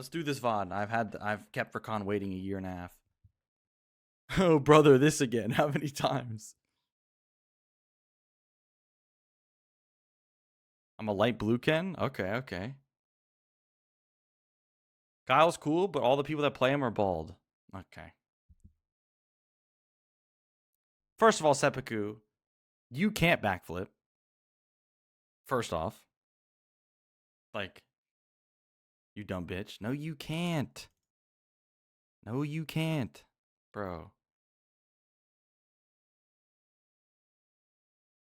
Let's do this VOD. I've kept for Con waiting a year and a half. Oh brother, this again. How many times? I'm a light blue Ken? Okay. Kyle's cool, but all the people that play him are bald. Okay. First of all, Seppuku, you can't backflip. First off. Like, you dumb bitch. No, you can't. No, you can't. Bro.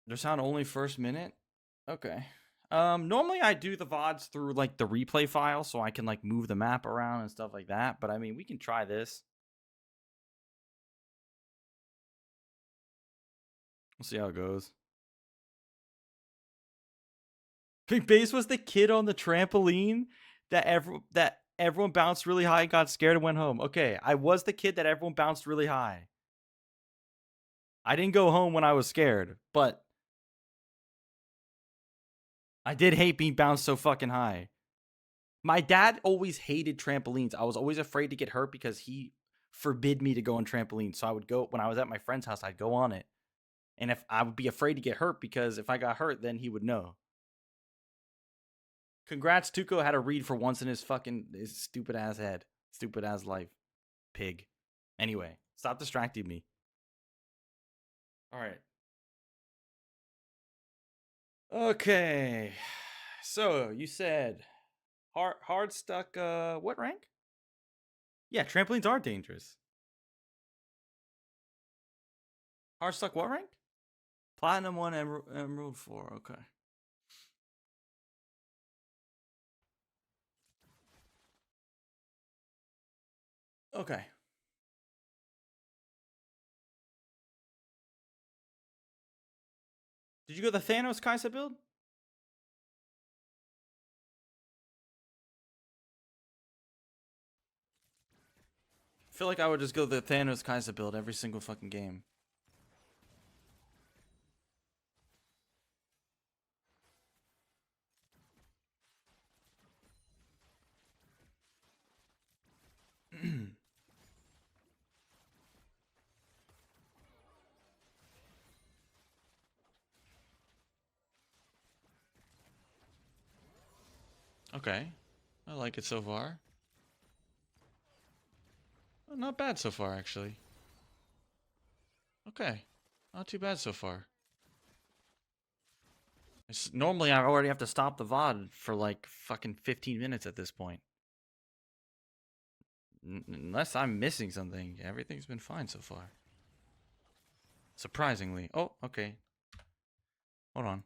Their sound only first minute? Okay. Normally I do the VODs through like the replay file so I can like move the map around and stuff like that. But I mean, we can try this. We'll see how it goes. Mcbaze was the kid on the trampoline that everyone bounced really high, got scared, and went home. Okay, I was the kid that everyone bounced really high. I didn't go home when I was scared, but I did hate being bounced so fucking high. My dad always hated trampolines. I was always afraid to get hurt because he forbid me to go on trampolines. So I would go when I was at my friend's house, I'd go on it. And if I would be afraid to get hurt because if I got hurt, then he would know. Congrats, Tuco had a read for once in his stupid ass head. Stupid ass life. Pig. Anyway, stop distracting me. All right. Okay. So you said hard stuck what rank? Yeah, trampolines are dangerous. Hard stuck what rank? Platinum 1, Emerald 4. Okay. Okay. Did you go the Thanos Kaisa build? I feel like I would just go the Thanos Kaisa build every single fucking game. Okay. I like it so far. Well, not bad so far, actually. Okay. Not too bad so far. Normally, I already have to stop the VOD for like fucking 15 minutes at this point. Unless I'm missing something. Everything's been fine so far. Surprisingly. Oh, okay. Hold on.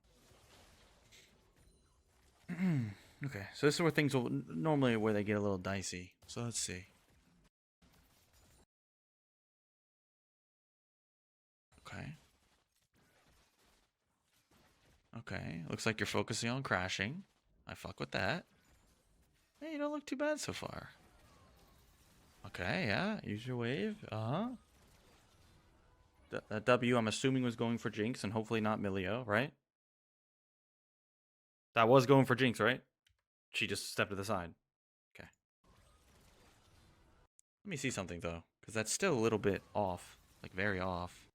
Okay, so this is where things will normally where they get a little dicey. So let's see. Okay. Okay, looks like you're focusing on crashing. I fuck with that. Hey, you don't look too bad so far. Okay, yeah, use your wave. Uh-huh. That W, I'm assuming, was going for Jinx and hopefully not Milio, right? That was going for Jinx, right? She just stepped to the side. Okay. Let me see something, though, because that's still a little bit off. Like, very off.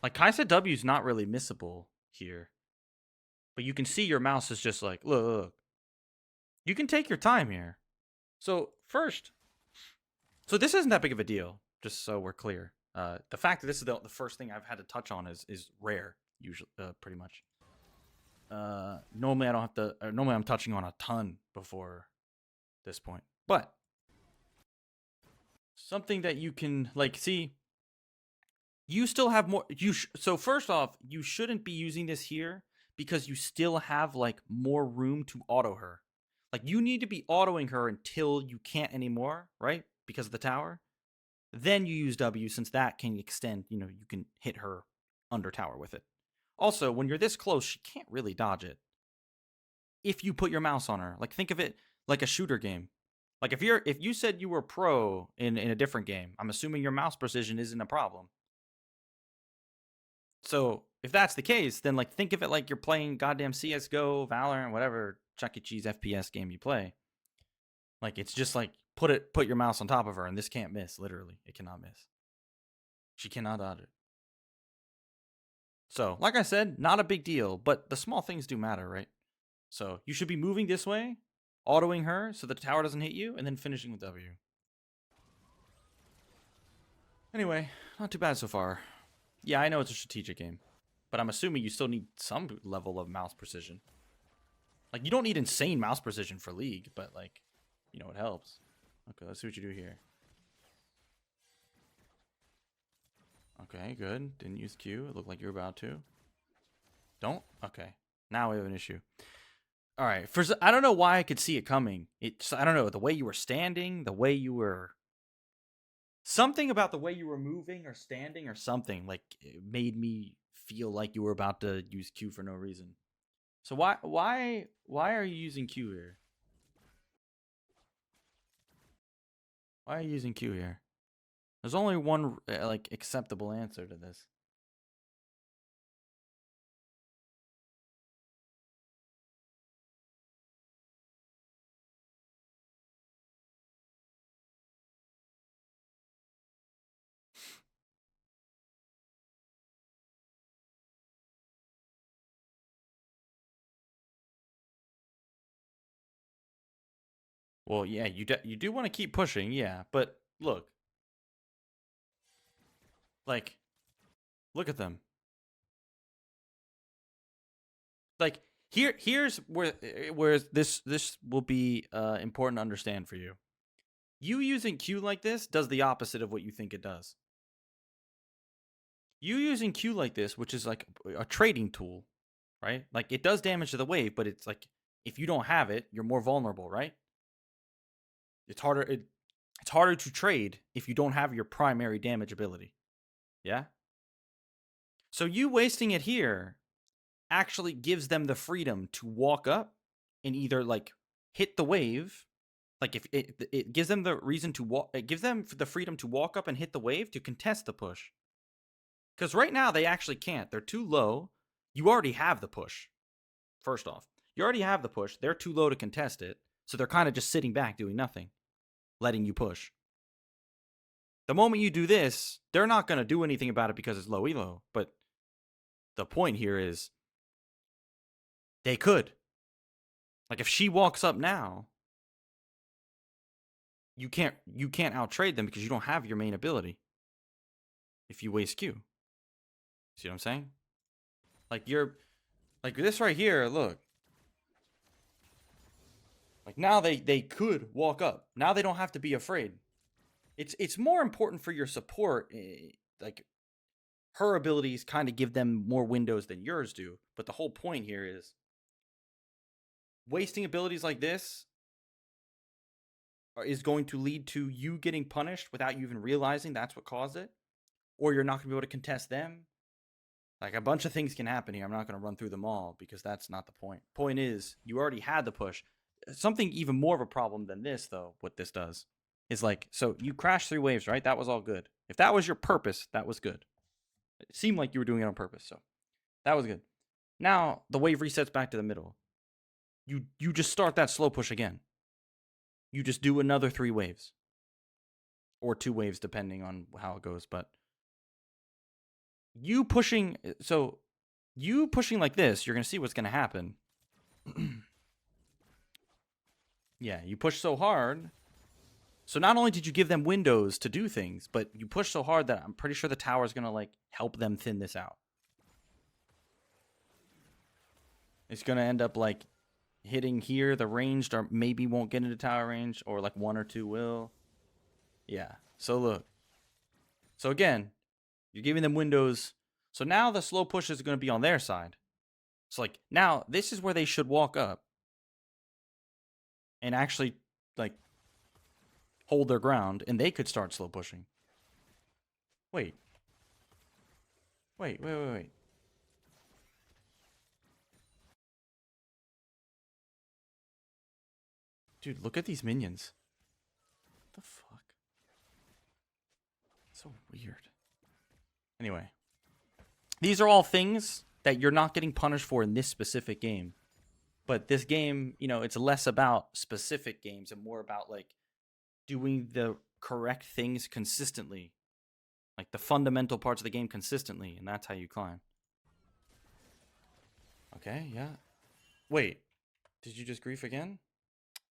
Like, Kaisa W's not really missable here. But you can see your mouse is just like, look. You can take your time here. So, first, so this isn't that big of a deal, just so we're clear. The fact that this is the first thing I've had to touch on is rare, usually, pretty much. Normally I don't have to. Normally I'm touching on a ton before this point, but something that you can like see. You still have more. So first off, you shouldn't be using this here because you still have like more room to auto her. Like you need to be autoing her until you can't anymore, right? Because of the tower. Then you use W since that can extend. You know, you can hit her under tower with it. Also, when you're this close, she can't really dodge it. If you put your mouse on her, like think of it like a shooter game. Like if you said you were pro in a different game, I'm assuming your mouse precision isn't a problem. So if that's the case, then like think of it like you're playing goddamn CS:GO, Valorant, whatever Chuck E. Cheese FPS game you play. Like, it's just like, put your mouse on top of her, and this can't miss, literally. It cannot miss. She cannot dodge it. So, like I said, not a big deal, but the small things do matter, right? So, you should be moving this way, autoing her so the tower doesn't hit you, and then finishing with W. Anyway, not too bad so far. Yeah, I know it's a strategic game, but I'm assuming you still need some level of mouse precision. Like, you don't need insane mouse precision for League, but, like, you know, it helps. Okay, let's see what you do here. Okay, good. Didn't use Q. It looked like you're about to. Don't? Okay. Now we have an issue. All right. First, I don't know why I could see it coming. I don't know, the way you were standing, the way you were... Something about the way you were moving or standing or something, like, it made me feel like you were about to use Q for no reason. So why are you using Q here? Why are you using Q here? There's only one like acceptable answer to this. Well, yeah, you do want to keep pushing, yeah, but look. Like, look at them. Like, here's where this will be important to understand for you. You using Q like this does the opposite of what you think it does. You using Q like this, which is like a trading tool, right? Like, it does damage to the wave, but it's like, if you don't have it, you're more vulnerable, right? It's harder to trade if you don't have your primary damage ability. Yeah? So you wasting it here actually gives them the freedom to walk up and either like hit the wave. Like, if it gives them the reason to walk, it gives them the freedom to walk up and hit the wave to contest the push. Because right now they actually can't. They're too low. You already have the push. First off, you already have the push. They're too low to contest it. So they're kind of just sitting back doing nothing, letting you push. The moment you do this, they're not going to do anything about it because it's low elo. But the point here is they could. Like, if she walks up now, you can't outtrade them because you don't have your main ability. If you waste Q. See what I'm saying? Like, you're like this right here, look. Like, now they could walk up. Now they don't have to be afraid. It's more important for your support. Like, her abilities kind of give them more windows than yours do. But the whole point here is wasting abilities like this is going to lead to you getting punished without you even realizing that's what caused it. Or you're not going to be able to contest them. Like, a bunch of things can happen here. I'm not going to run through them all because that's not the point. Point is, you already had the push. Something even more of a problem than this, though, what this does is, like, so you crashed 3 waves, right? That was all good. If that was your purpose, that was good. It seemed like you were doing it on purpose, so that was good. Now the wave resets back to the middle. You just start that slow push again. You just do another 3 waves. Or 2 waves, depending on how it goes, but you pushing like this, you're going to see what's going to happen. Yeah, you push so hard. So not only did you give them windows to do things, but you push so hard that I'm pretty sure the tower is going to, like, help them thin this out. It's going to end up, like, hitting here, the ranged, or maybe won't get into tower range, or like 1 or 2 will. Yeah, so look. So again, you're giving them windows. So now the slow push is going to be on their side. So, like, now this is where they should walk up and actually, like, hold their ground, and they could start slow pushing. Wait. Dude, look at these minions. What the fuck? So weird. Anyway. These are all things that you're not getting punished for in this specific game. But this game, you know, it's less about specific games and more about like doing the correct things consistently, like the fundamental parts of the game consistently, and that's how you climb. Okay, yeah. Wait, did you just grief again?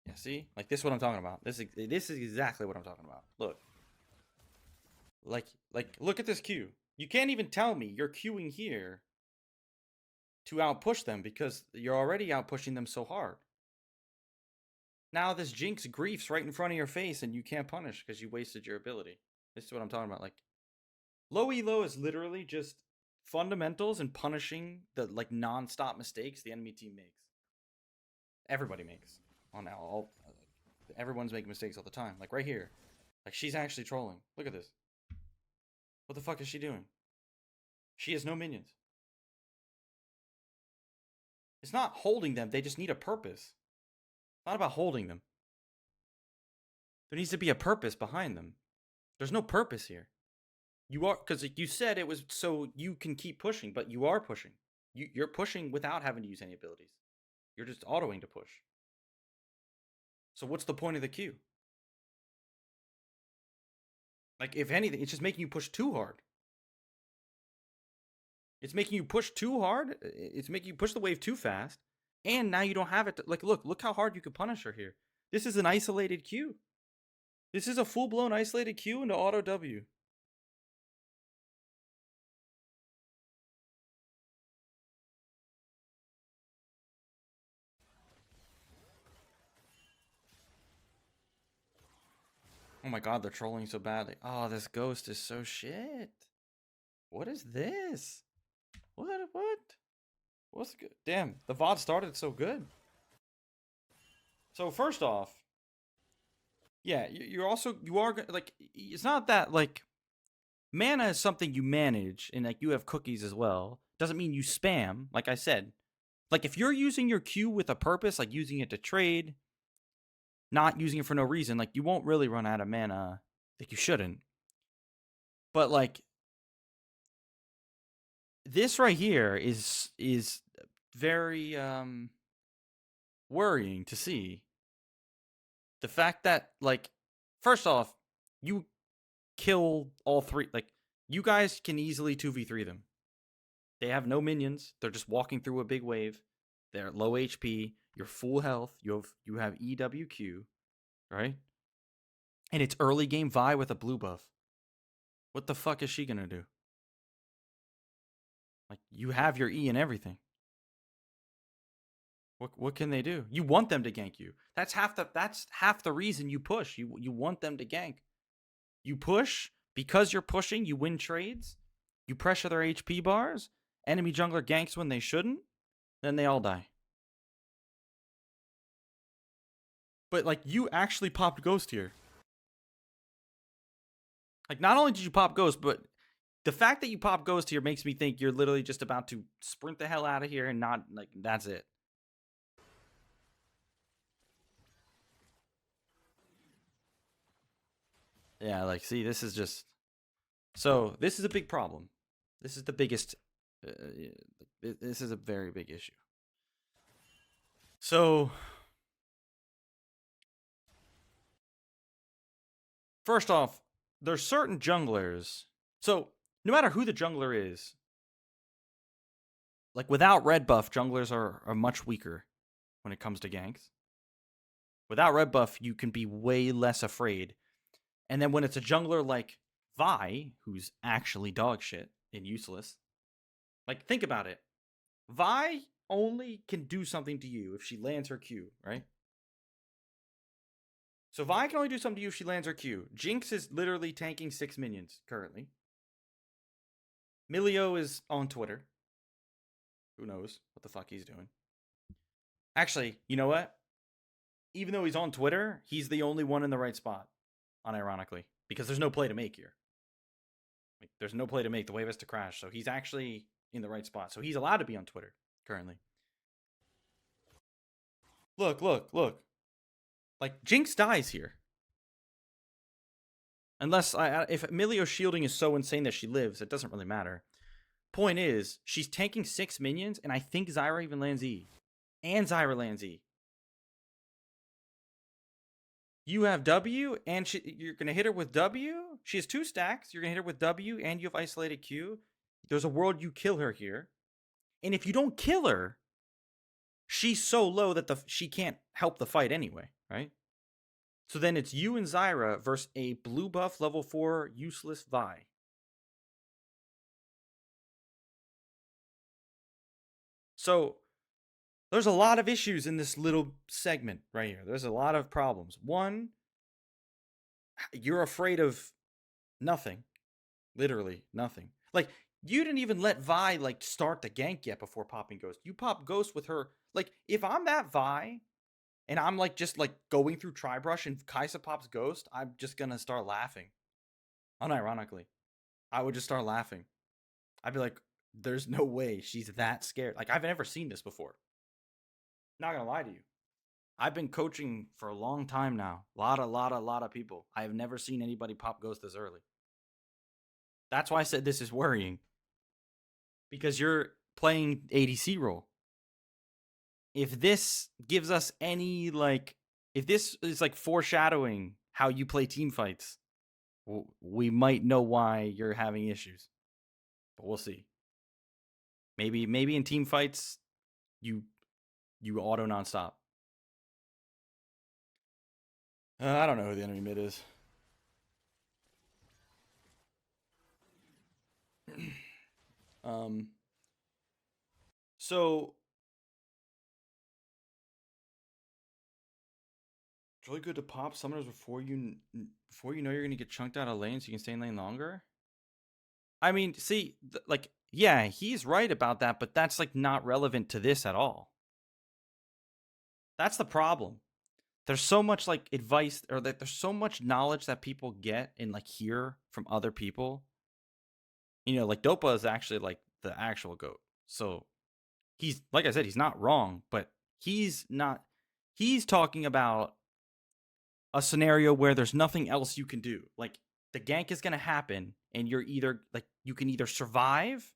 Yeah, see? Like this is what I'm talking about. This is exactly what I'm talking about. Look. Like look at this queue. You can't even tell me you're queuing here to outpush them because you're already outpushing them so hard. Now this Jinx griefs right in front of your face and you can't punish because you wasted your ability. This is what I'm talking about. Like low elo is literally just fundamentals and punishing the like non-stop mistakes the enemy team makes. Everybody makes on all. Everyone's making mistakes all the time. Like right here, like she's actually trolling. Look at this. What the fuck is she doing? She has no minions. It's not holding them. They just need a purpose. It's not about holding them. There needs to be a purpose behind them. There's no purpose here. You are, because you said it was so you can keep pushing, but you are pushing. You're pushing without having to use any abilities. You're just autoing to push. So what's the point of the queue? Like, if anything, it's just making you push too hard. It's making you push too hard. It's making you push the wave too fast. And now you don't have it. Like, look how hard you could punish her here. This is an isolated queue. This is a full-blown isolated queue into auto W. Oh my god, they're trolling so badly. Oh, this ghost is so shit. What is this? What? What's good? Damn, the VOD started so good. So first off, yeah, you are like, it's not that like mana is something you manage and like you have cookies as well. Doesn't mean you spam. Like I said, like if you're using your Q with a purpose, like using it to trade, not using it for no reason, like you won't really run out of mana. Like you shouldn't. But like this right here is very worrying to see. The fact that like first off, you kill all three, like you guys can easily 2v3 them. They have no minions. They're just walking through a big wave. They're low HP. You're full health. You have EWQ, right? And it's early game Vi with a blue buff. What the fuck is she gonna do? Like you have your E and everything. What can they do? You want them to gank you. That's half the reason you push. You want them to gank. You push because you're pushing. You win trades. You pressure their HP bars. Enemy jungler ganks when they shouldn't. Then they all die. But like you actually popped Ghost here. Like not only did you pop Ghost, but the fact that you pop Ghost here makes me think you're literally just about to sprint the hell out of here and not like that's it. Yeah, like see, this is just so this is a big problem. This is the biggest. This is a very big issue. So first off, there's certain junglers. So no matter who the jungler is, like without red buff, junglers are much weaker when it comes to ganks. Without red buff, you can be way less afraid. And then when it's a jungler like Vi, who's actually dog shit and useless, like think about it. Vi only can do something to you if she lands her Q, right? So Vi can only do something to you if she lands her Q. Jinx is literally tanking 6 minions currently. Milio is on Twitter. Who knows what the fuck he's doing? Actually, you know what? Even though he's on Twitter, he's the only one in the right spot, unironically, because there's no play to make here. Like, there's no play to make. The wave has to crash, so he's actually in the right spot. So he's allowed to be on Twitter currently. Look. Like, Jinx dies here. Unless, if Milio's shielding is so insane that she lives, it doesn't really matter. Point is, she's tanking 6 minions, and I think Zyra even lands E. and Zyra lands E. You have W, and you're going to hit her with W. She has 2 stacks. You're going to hit her with W, and you have isolated Q. There's a world you kill her here. And if you don't kill her, she's so low that she can't help the fight anyway, right? So then it's you and Zyra versus a blue buff level 4 useless Vi. So there's a lot of issues in this little segment right here. There's a lot of problems. One, you're afraid of nothing. Literally nothing. Like, you didn't even let Vi, like, start the gank yet before popping Ghost. You pop Ghost with her. Like, if I'm that Vi, and I'm, like, just, like, going through Tribrush and Kaisa pops Ghost, I'm just gonna start laughing. Unironically. I would just start laughing. I'd be like, there's no way she's that scared. Like, I've never seen this before. Not gonna lie to you. I've been coaching for a long time now. A lot of people. I have never seen anybody pop Ghost this early. That's why I said this is worrying. Because you're playing ADC role. If this gives us any, like, if this is like foreshadowing how you play team fights, we might know why you're having issues. But we'll see. Maybe in team fights, you auto nonstop. I don't know who the enemy mid is. So it's really good to pop summoners before you know you're gonna get chunked out of lane, so you can stay in lane longer. I mean, see, like, yeah, he's right about that, but that's, like, not relevant to this at all. That's the problem. There's so much, like, advice, or that there's so much knowledge that people get and, like, hear from other people. You know, like, Dopa is actually, like, the actual GOAT. So he's, like I said, he's not wrong, but he's talking about a scenario where there's nothing else you can do. Like, the gank is going to happen, and you're either, like, you can either survive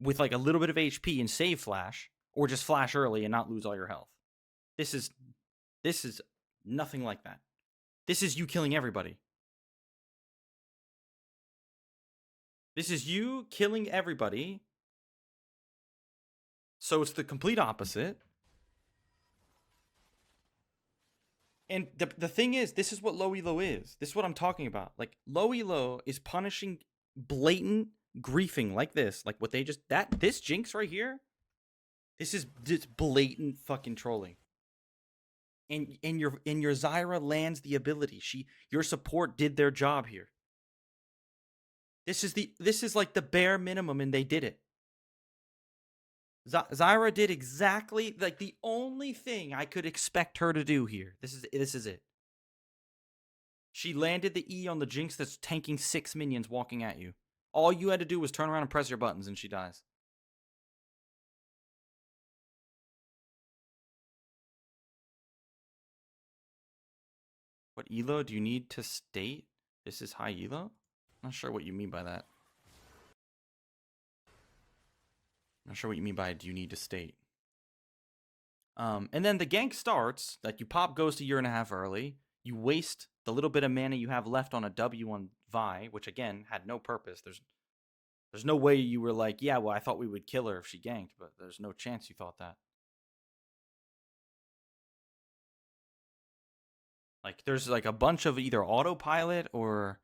with, like, a little bit of HP and save flash, or just flash early and not lose all your health. This is nothing like that. This is you killing everybody. This is you killing everybody. So it's the complete opposite. And the thing is, this is what low elo is. This is what I'm talking about. Like, low elo is punishing blatant griefing like this. Like what they just, this Jinx right here, this is just blatant fucking trolling. And your Zyra lands the ability. Your support did their job here. This is like the bare minimum, and they did it. Zyra did exactly, like, the only thing I could expect her to do here. This is it. She landed the E on the Jinx that's tanking 6 minions walking at you. All you had to do was turn around and press your buttons, and she dies. What elo do you need to state? This is high elo? Not sure what you mean by that. Not sure what you mean by do you need to state. And then the gank starts, like, you pop Ghost a year and a half early. You waste the little bit of mana you have left on a W on Vi, which, again, had no purpose. There's no way you were like, yeah, well, I thought we would kill her if she ganked, but there's no chance you thought that. Like, there's, like, a bunch of either autopilot or,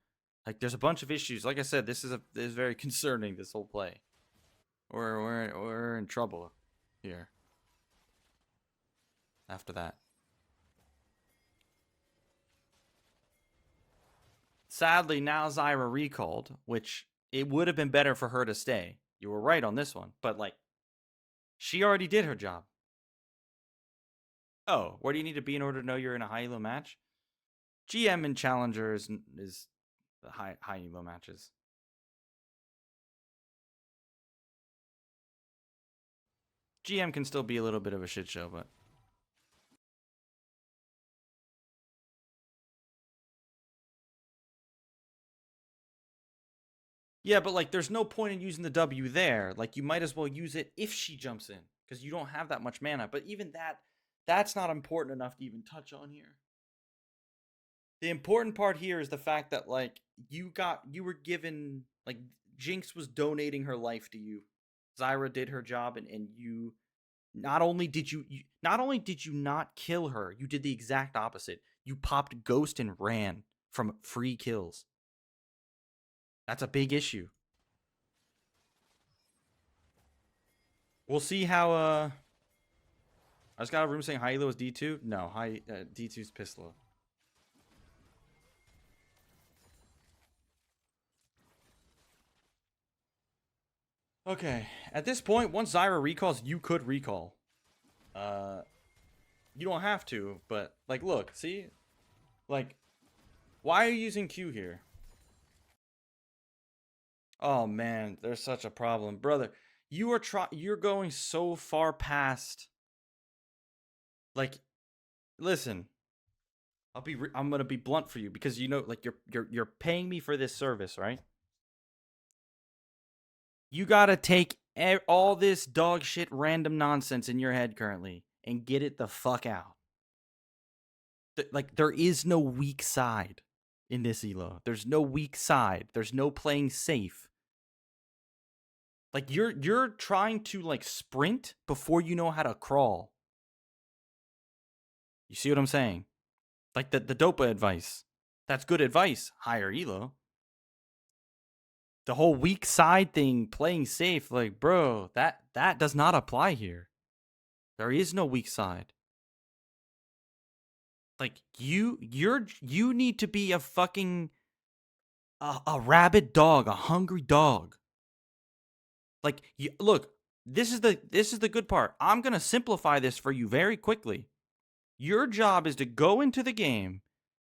like, there's a bunch of issues. Like I said, this is very concerning, this whole play. We're in trouble here. After that. Sadly, now Zyra recalled, which it would have been better for her to stay. You were right on this one, but, like, she already did her job. Oh, where do you need to be in order to know you're in a high elo match? GM and Challenger is the high elo matches. GM can still be a little bit of a shit show, but yeah, but, like, there's no point in using the W there. Like, you might as well use it if she jumps in. because you don't have that much mana. But even that's not important enough to even touch on here. The important part here is the fact that like you were given, like, Jinx was donating her life to you. Zyra did her job, and you not only did you not kill her, you did the exact opposite. You popped Ghost and ran from free kills. That's a big issue. We'll see how I just got a room saying Hylo is D2. No, D2's Pistol. Okay, at this point, once Zyra recalls, you could recall. You don't have to, but like, look, see, like, why are you using Q here? Oh man, there's such a problem, brother. You're going so far past. Like, listen, I'm gonna be blunt for you because you know, like, you're paying me for this service, right? You gotta take all this dog shit random nonsense in your head currently and get it the fuck out. Like, there is no weak side in this elo. There's no weak side. There's no playing safe. Like, you're trying to like sprint before you know how to crawl. You see what I'm saying? Like the Dopa advice. That's good advice. Higher elo. The whole weak side thing, playing safe, like, bro, that does not apply here. There is no weak side. Like, you need to be a fucking a rabid dog, a hungry dog. Like, look, this is the good part. I'm gonna simplify this for you very quickly. Your job is to go into the game,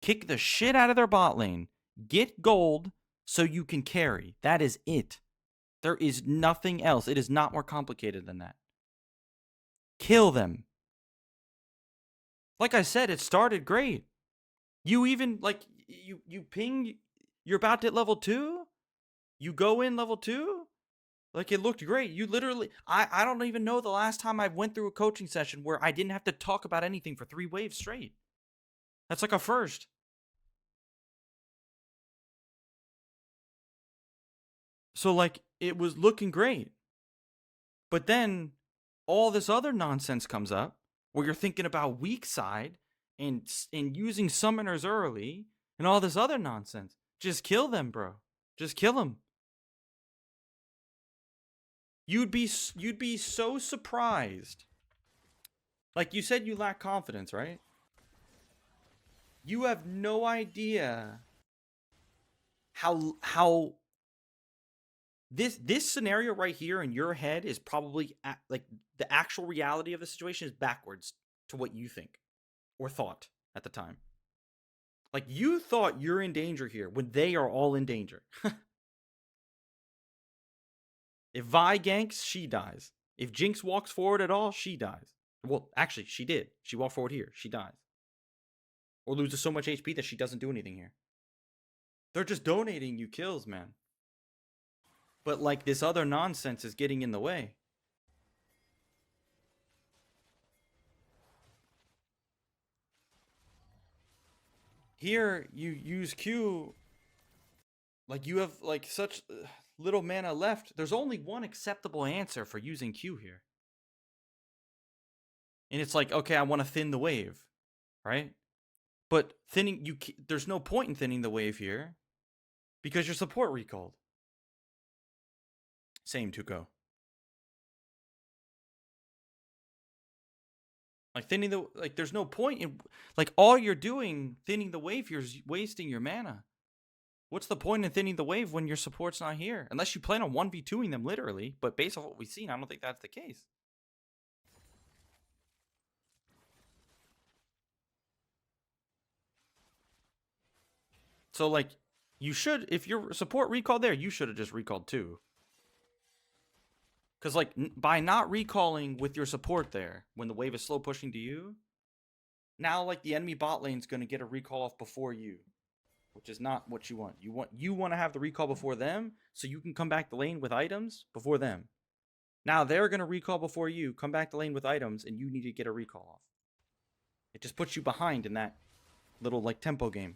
kick the shit out of their bot lane, get gold so you can carry. That is it. There is nothing else. It is not more complicated than that. Kill them. Like I said, it started great. You even, like, you ping, you're about to hit level 2. You go in level 2. Like, it looked great. You literally, I don't even know the last time I went through a coaching session where I didn't have to talk about anything for 3 waves straight. That's like a first. So, like, it was looking great. But then all this other nonsense comes up where you're thinking about weak side and using summoners early and all this other nonsense. Just kill them, bro. Just kill them. You'd be so surprised. Like, you said you lack confidence, right? You have no idea how this scenario right here in your head is probably like the actual reality of the situation is backwards to what you think or thought at the time. Like, you thought you're in danger here when they are all in danger. If Vi ganks, she dies. If Jinx walks forward at all, she dies. Well, actually, she did. She walked forward here. She dies. Or loses so much HP that she doesn't do anything here. They're just donating you kills, man. But, like, this other nonsense is getting in the way. Here, you use Q. Like, you have, like, such little mana left. There's only one acceptable answer for using Q here. And it's like, okay, I want to thin the wave, right? But there's no point in thinning the wave here because your support recalled. Same, Tuco. Like, there's no point in, like, all you're doing thinning the wave here is wasting your mana. What's the point in thinning the wave when your support's not here? Unless you plan on 1v2ing them literally, but based on what we've seen, I don't think that's the case. So, like, you should, if your support recalled there, you should have just recalled too. Because, like, by not recalling with your support there, when the wave is slow pushing to you, now, like, the enemy bot lane's going to get a recall off before you, which is not what you want. You want to have the recall before them so you can come back the lane with items before them. Now they're going to recall before you, come back to lane with items, and you need to get a recall off. It just puts you behind in that little, like, tempo game.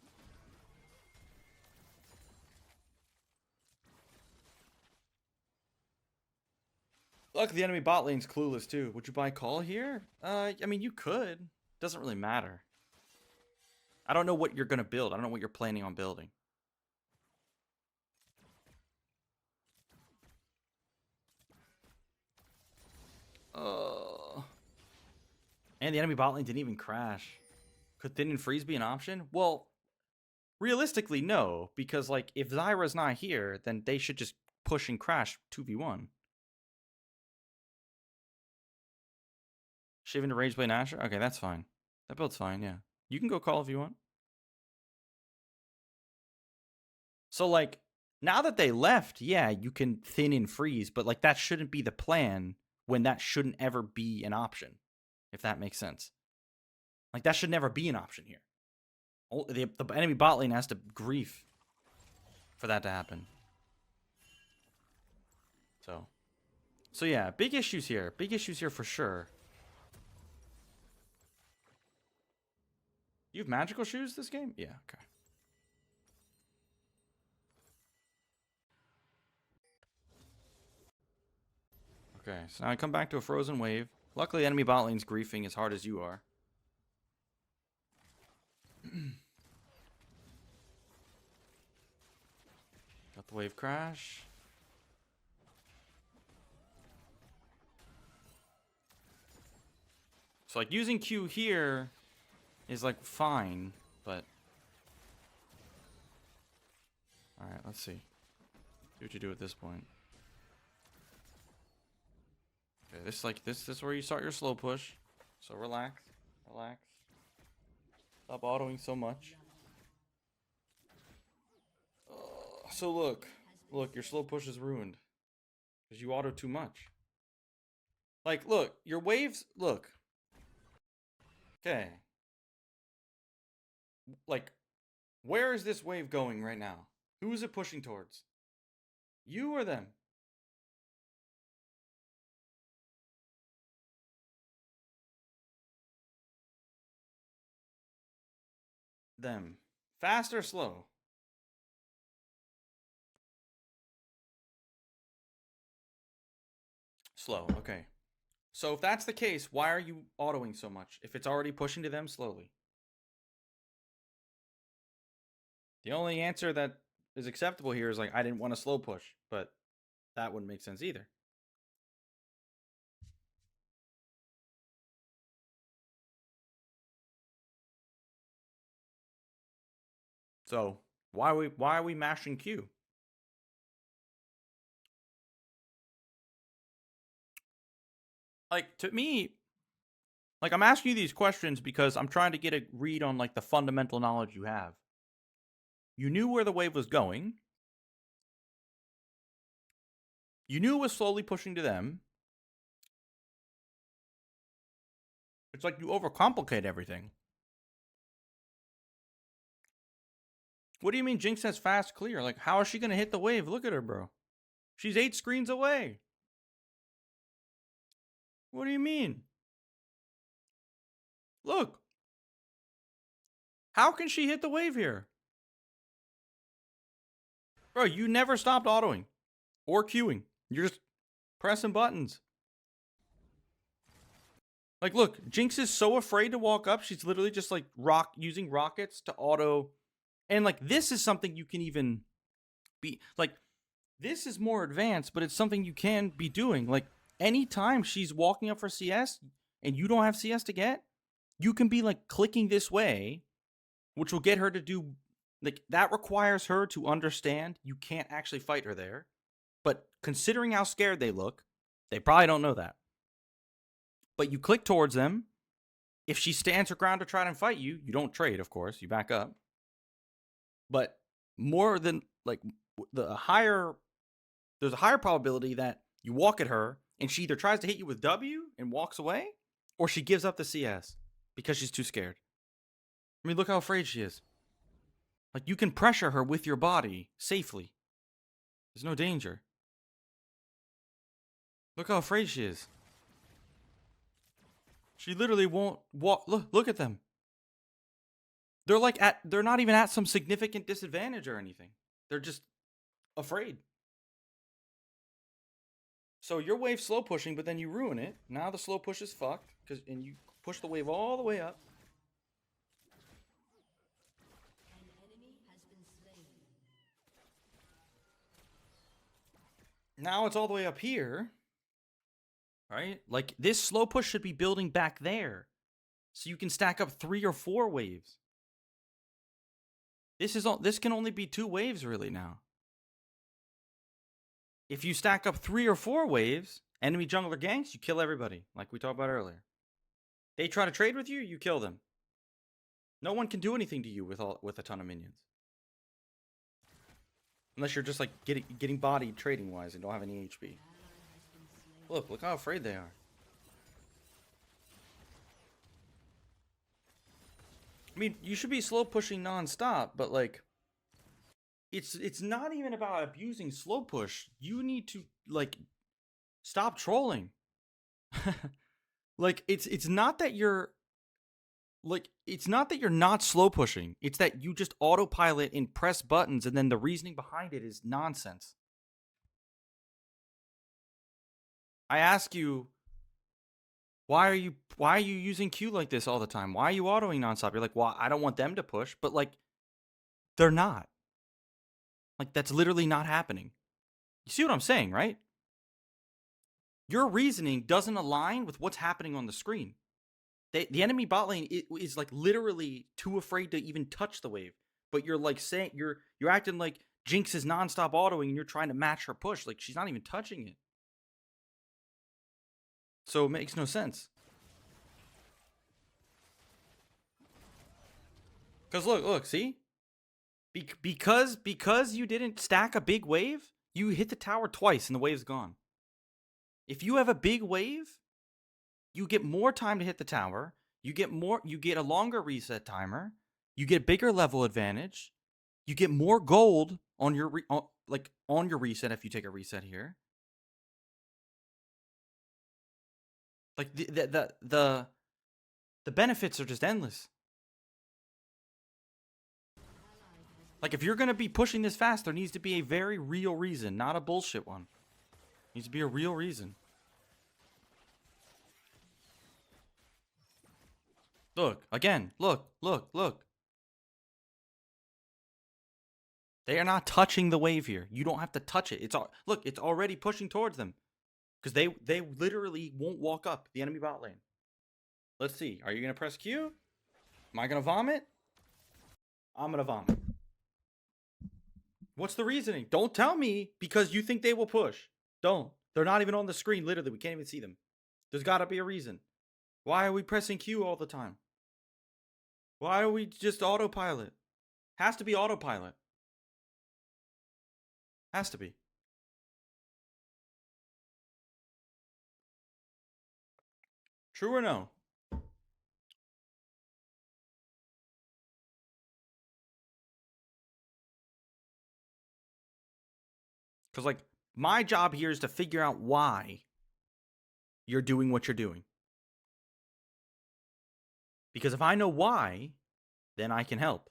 Look, the enemy bot lane's clueless, too. Would you buy call here? I mean, you could. Doesn't really matter. I don't know what you're going to build. I don't know what you're planning on building. And the enemy bot lane didn't even crash. Could thin and freeze be an option? Well, realistically, no. Because, like, if Zyra's not here, then they should just push and crash 2v1. Shiv into Rage Blade Asher? Okay, that's fine. That build's fine, yeah. You can go call if you want. So, like, now that they left, yeah, you can thin and freeze. But, like, that shouldn't be the plan when that shouldn't ever be an option. If that makes sense. Like, that should never be an option here. The enemy bot lane has to grief for that to happen. So yeah, big issues here. Big issues here for sure. You have magical shoes this game? Yeah, okay. Okay, so now I come back to a frozen wave. Luckily, enemy bot lane's griefing as hard as you are. Got the wave crash. So, like, using Q here is, like, fine, but... Alright, let's see. See what you do at this point. Okay, this is where you start your slow push. So relax. Relax. Stop autoing so much. So look, your slow push is ruined because you auto too much. Like, look, your waves. Look. Okay. Like, where is this wave going right now? Who is it pushing towards? You or them? Them. Fast or slow? Slow, okay. So if that's the case, why are you autoing so much if it's already pushing to them slowly? The only answer that is acceptable here is like, I didn't want to slow push, but that wouldn't make sense either. So why are we mashing Q? Like, to me, like, I'm asking you these questions because I'm trying to get a read on, like, the fundamental knowledge you have. You knew where the wave was going. You knew it was slowly pushing to them. It's like you overcomplicate everything. What do you mean Jinx has fast clear? Like, how is she going to hit the wave? Look at her, bro. She's 8 screens away. What do you mean? Look. How can she hit the wave here? Bro, you never stopped autoing or queuing. You're just pressing buttons. Like, look, Jinx is so afraid to walk up. She's literally just, like, using rockets to auto. And, like, this is something you can even be, like, this is more advanced, but it's something you can be doing. Like, anytime she's walking up for CS and you don't have CS to get, you can be, like, clicking this way, which will get her to do, like, that requires her to understand you can't actually fight her there. But considering how scared they look, they probably don't know that. But you click towards them. If she stands her ground to try and fight you, you don't trade, of course. You back up. But more than, like, there's a higher probability that you walk at her and she either tries to hit you with W and walks away, or she gives up the CS because she's too scared. I mean, look how afraid she is. Like, you can pressure her with your body safely. There's no danger. Look how afraid she is. She literally won't walk. Look at them. They're not even at some significant disadvantage or anything. They're just afraid. So your wave slow pushing, but then you ruin it. Now the slow push is fucked and you push the wave all the way up. Now it's all the way up here. Right? Like this slow push should be building back there. So you can stack up 3 or 4 waves. This can only be 2 waves really now. If you stack up 3 or 4 waves, enemy jungler ganks, you kill everybody, like we talked about earlier. They try to trade with you, you kill them. No one can do anything to you with a ton of minions. Unless you're just like getting bodied trading wise and don't have any HP. Look how afraid they are. I mean, you should be slow pushing non-stop, but like it's not even about abusing slow push. You need to like stop trolling. Like it's not that you're not slow pushing. It's that you just autopilot and press buttons and then the reasoning behind it is nonsense. I ask you, why are you using Q like this all the time? Why are you autoing nonstop? You're like, well, I don't want them to push, but like they're not. Like that's literally not happening. You see what I'm saying, right? Your reasoning doesn't align with what's happening on the screen. The enemy bot lane is like literally too afraid to even touch the wave. But you're like saying you're acting like Jinx is nonstop autoing and you're trying to match her push. Like she's not even touching it. So it makes no sense. Cause look, see? Because you didn't stack a big wave, you hit the tower twice and the wave's gone. If you have a big wave, you get more time to hit the tower. You get a longer reset timer. You get bigger level advantage. You get more gold on your on your reset if you take a reset here. Like the benefits are just endless. Like if you're gonna be pushing this fast, there needs to be a very real reason, not a bullshit one. Needs to be a real reason. Look, again, look. They are not touching the wave here. You don't have to touch it. Look, it's already pushing towards them. Because they literally won't walk up the enemy bot lane. Let's see. Are you going to press Q? Am I going to vomit? I'm going to vomit. What's the reasoning? Don't tell me because you think they will push. Don't. They're not even on the screen, literally. We can't even see them. There's got to be a reason. Why are we pressing Q all the time? Why are we just autopilot? Has to be autopilot. Has to be. True or no? Because, like, my job here is to figure out why you're doing what you're doing. Because if I know why, then I can help.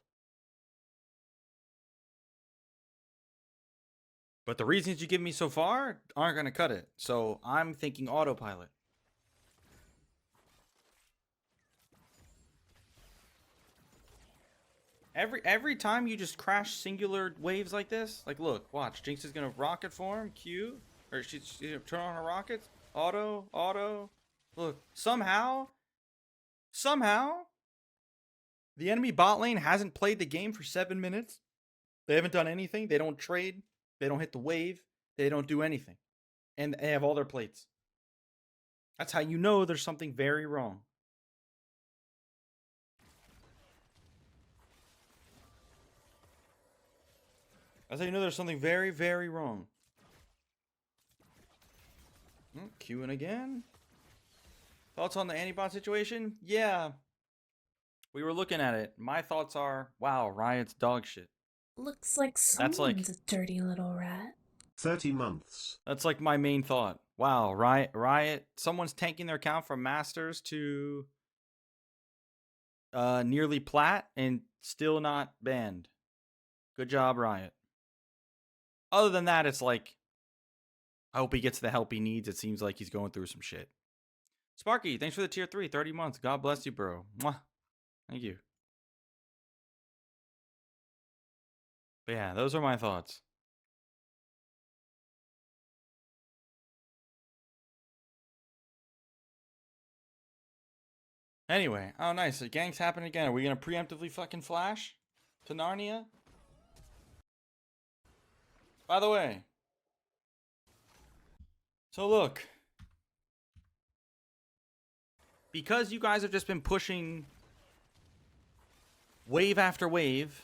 But the reasons you give me so far aren't going to cut it. So I'm thinking autopilot. Every time you just crash singular waves like this, like look, watch, Jinx is gonna rocket form, Q, or she's gonna turn on her rockets, auto. Look, somehow, the enemy bot lane hasn't played the game for 7 minutes. They haven't done anything. They don't trade. They don't hit the wave. They don't do anything, and they have all their plates. That's how you know there's something very wrong. That's how you know there's something very, very wrong. Queuing again. Thoughts on the anti-bot situation? Yeah. We were looking at it. My thoughts are, wow, Riot's dog shit. Looks like someone's a dirty little rat. 30 months. That's like my main thought. Wow, Riot, someone's tanking their account from Masters to nearly plat and still not banned. Good job, Riot. Other than that, it's like, I hope he gets the help he needs. It seems like he's going through some shit. Sparky, thanks for the tier 3, 30 months. God bless you, bro. Mwah. Thank you. But yeah, those are my thoughts. Anyway, oh nice. The gang's happening again. Are we gonna preemptively fucking flash to Narnia? By the way, so look, because you guys have just been pushing wave after wave,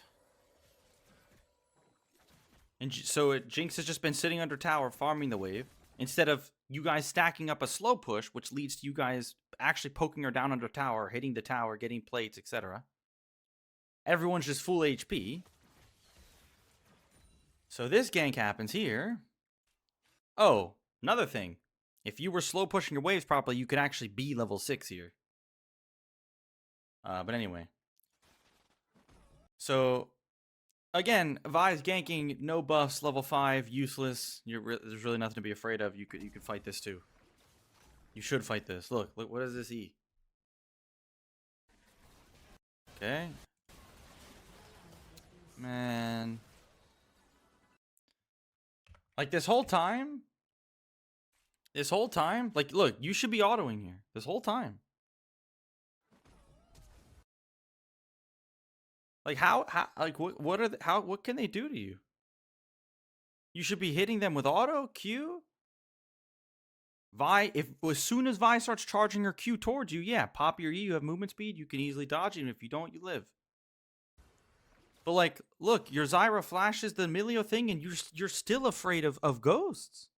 and so Jinx has just been sitting under tower farming the wave, instead of you guys stacking up a slow push, which leads to you guys actually poking her down under tower, hitting the tower, getting plates, etc. Everyone's just full HP. So this gank happens here. Oh, another thing. If you were slow pushing your waves properly, you could actually be level 6 here. But anyway. So, again, Vi's ganking, no buffs, level 5, useless. There's really nothing to be afraid of. You could fight this too. You should fight this. Look, what does this E? Okay. Man. Like this whole time, like look, you should be autoing here. This whole time. Like how like what can they do to you? You should be hitting them with auto Q. Vi, if as soon as Vi starts charging her Q towards you, yeah, pop your E, you have movement speed, you can easily dodge it, and if you don't, you live. But like, look, your Zyra flashes the Milio thing, and you're still afraid of ghosts.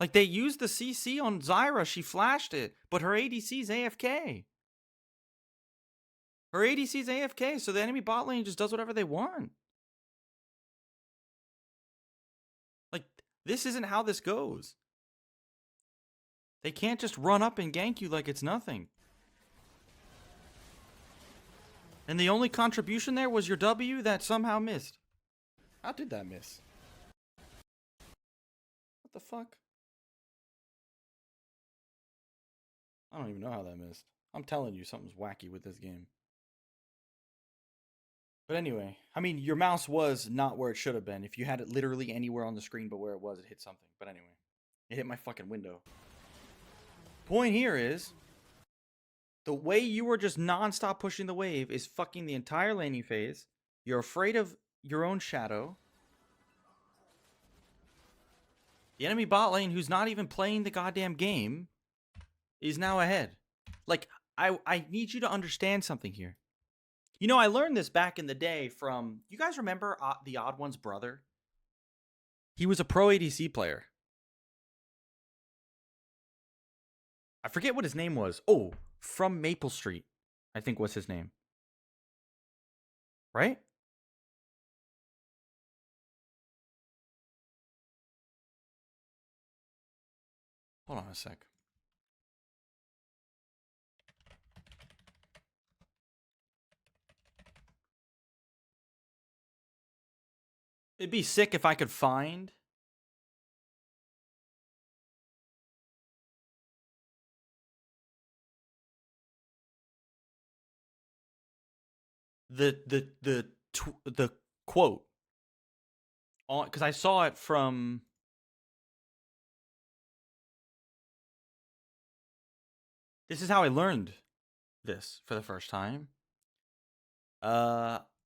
Like they used the CC on Zyra, she flashed it, but her ADC's AFK. Her ADC's AFK, so the enemy bot lane just does whatever they want. Like, this isn't how this goes. They can't just run up and gank you like it's nothing. And the only contribution there was your W that somehow missed. How did that miss? What the fuck? I don't even know how that missed. I'm telling you, something's wacky with this game. But anyway, I mean, your mouse was not where it should have been. If you had it literally anywhere on the screen but where it was, it hit something. But anyway, it hit my fucking window. Point here is, the way you were just non-stop pushing the wave is fucking the entire laning phase. You're afraid of your own shadow. The enemy bot lane, who's not even playing the goddamn game, is now ahead. Like, I need you to understand something here. You know, I learned this back in the day from... You guys remember the Odd One's brother? He was a pro ADC player. I forget what his name was. Oh, from Maple Street, I think was his name. Right? Hold on a sec. It'd be sick if I could find... the quote on, because I saw it from... This is how I learned this for the first time.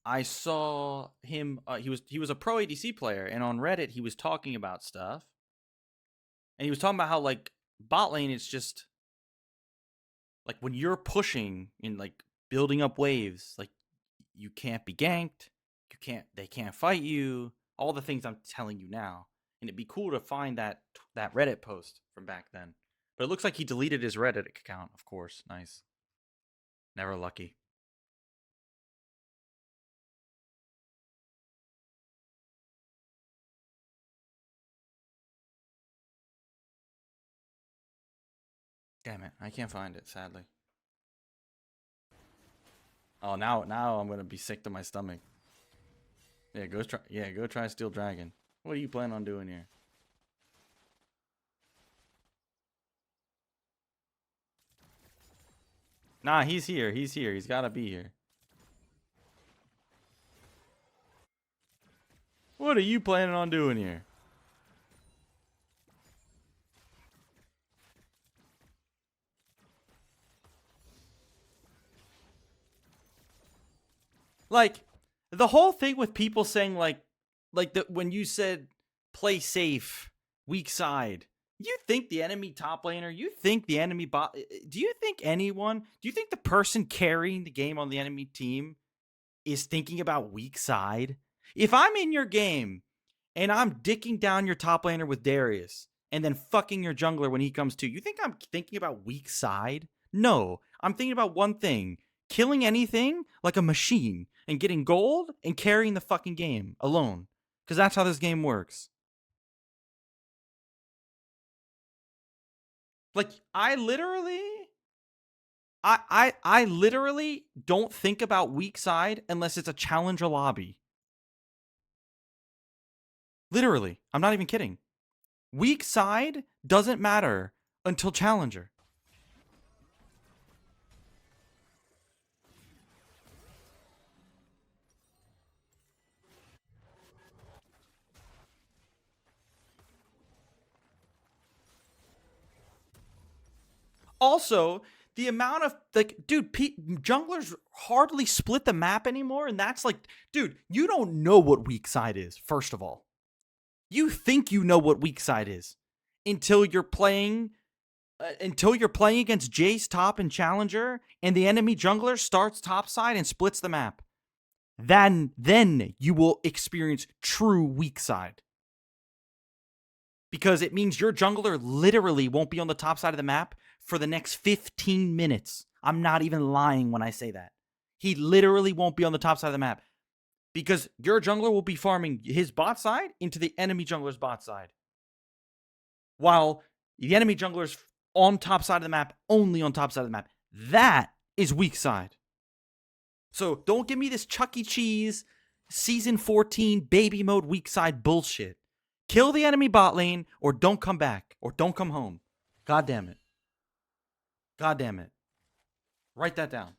I saw him. He was a pro ADC player, and on Reddit he was talking about stuff, and he was talking about how like bot lane, it's just like when you're pushing and like building up waves, like you can't be ganked, they can't fight you, all the things I'm telling you now. And it'd be cool to find that Reddit post from back then. But it looks like he deleted his Reddit account, of course. Nice. Never lucky. Damn it, I can't find it, sadly. Oh, now I'm gonna be sick to my stomach. Yeah, go try Steel Dragon. What do you plan on doing here? Nah, he's here. He's here. He's gotta be here. What are you planning on doing here? Like, the whole thing with people saying when you said play safe, weak side. You think the enemy top laner, you think the enemy bot, do you think the person carrying the game on the enemy team is thinking about weak side? If I'm in your game and I'm dicking down your top laner with Darius and then fucking your jungler when he comes to, you think I'm thinking about weak side? No, I'm thinking about one thing: killing anything like a machine and getting gold and carrying the fucking game alone. Because that's how this game works. Like, I literally don't think about weak side unless it's a challenger lobby. Literally. I'm not even kidding. Weak side doesn't matter until challenger. Also, the amount of, like, dude, junglers hardly split the map anymore. And that's like, dude, you don't know what weak side is, first of all. You think you know what weak side is until you're playing against Jace top and challenger and the enemy jungler starts top side and splits the map. Then you will experience true weak side. Because it means your jungler literally won't be on the top side of the map for the next 15 minutes. I'm not even lying when I say that. He literally won't be on the top side of the map because your jungler will be farming his bot side into the enemy jungler's bot side, while the enemy jungler's on top side of the map, only on top side of the map. That is weak side. So don't give me this Chuck E. Cheese season 14 baby mode weak side bullshit. Kill the enemy bot lane or don't come back or don't come home. God damn it. God damn it. Write that down.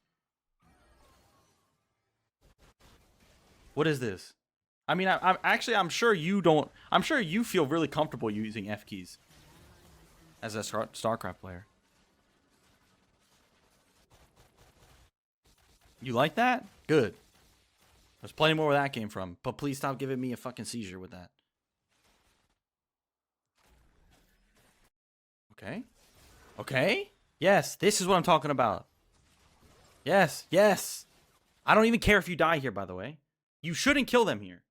What is this? I mean, I'm sure you don't. I'm sure you feel really comfortable using F keys as a StarCraft player. You like that? Good. There's plenty more where that came from. But please stop giving me a fucking seizure with that. Okay. Okay. Yes, this is what I'm talking about. Yes, yes. I don't even care if you die here, by the way. You shouldn't kill them here.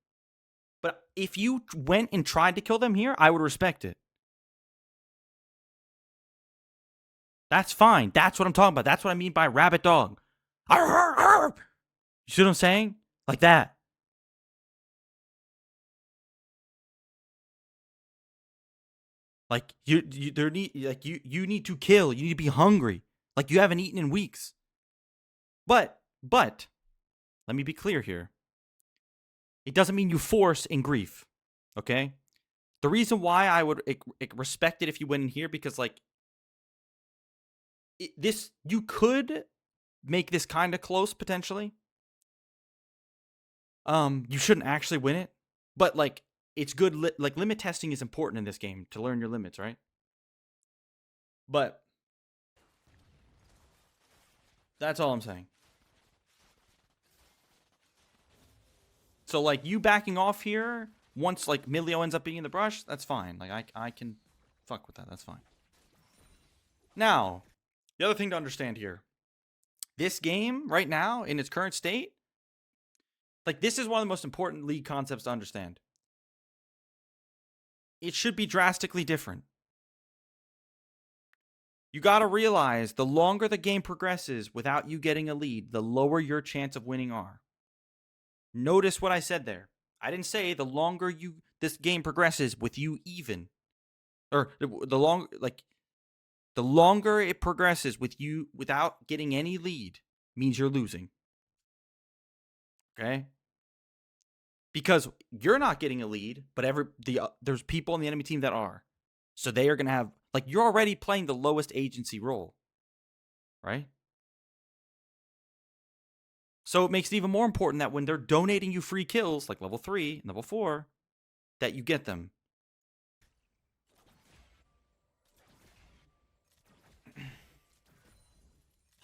But if you went and tried to kill them here, I would respect it. That's fine. That's what I'm talking about. That's what I mean by rabbit dog. Arr, arr, arr. You see what I'm saying? Like that. Like you need to kill. You need to be hungry. Like you haven't eaten in weeks. But let me be clear here. It doesn't mean you force in grief. Okay? The reason why I would respect it if you went in here, because like you could make this kind of close potentially. You shouldn't actually win it, but like it's good. Like limit testing is important in this game to learn your limits, right? But that's all I'm saying. So like you backing off here once like Milio ends up being in the brush, that's fine. Like I can fuck with that. That's fine. Now, the other thing to understand here, this game right now in its current state, like this is one of the most important league concepts to understand. It should be drastically different. You got to realize the longer the game progresses without you getting a lead, the lower your chance of winning are. Notice what I said there. I didn't say the longer this game progresses with you even. Or the longer, like, The longer it progresses with you without getting any lead means you're losing. Okay? Because you're not getting a lead, but there's people on the enemy team that are. So they are going to have, like, you're already playing the lowest agency role, right? So it makes it even more important that when they're donating you free kills, like level 3 and level 4, that you get them.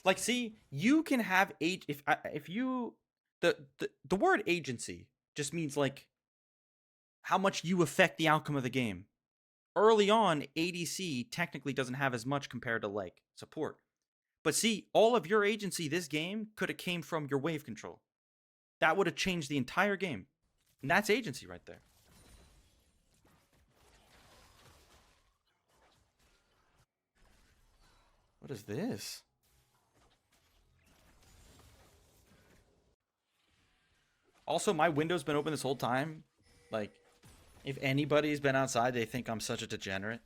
Like, see, you can have if you the word agency just means like how much you affect the outcome of the game. Early on, ADC technically doesn't have as much compared to like support. But see, all of your agency this game could have came from your wave control. That would have changed the entire game. And that's agency right there. What is this? Also, my window's been open this whole time. Like, if anybody's been outside, they think I'm such a degenerate.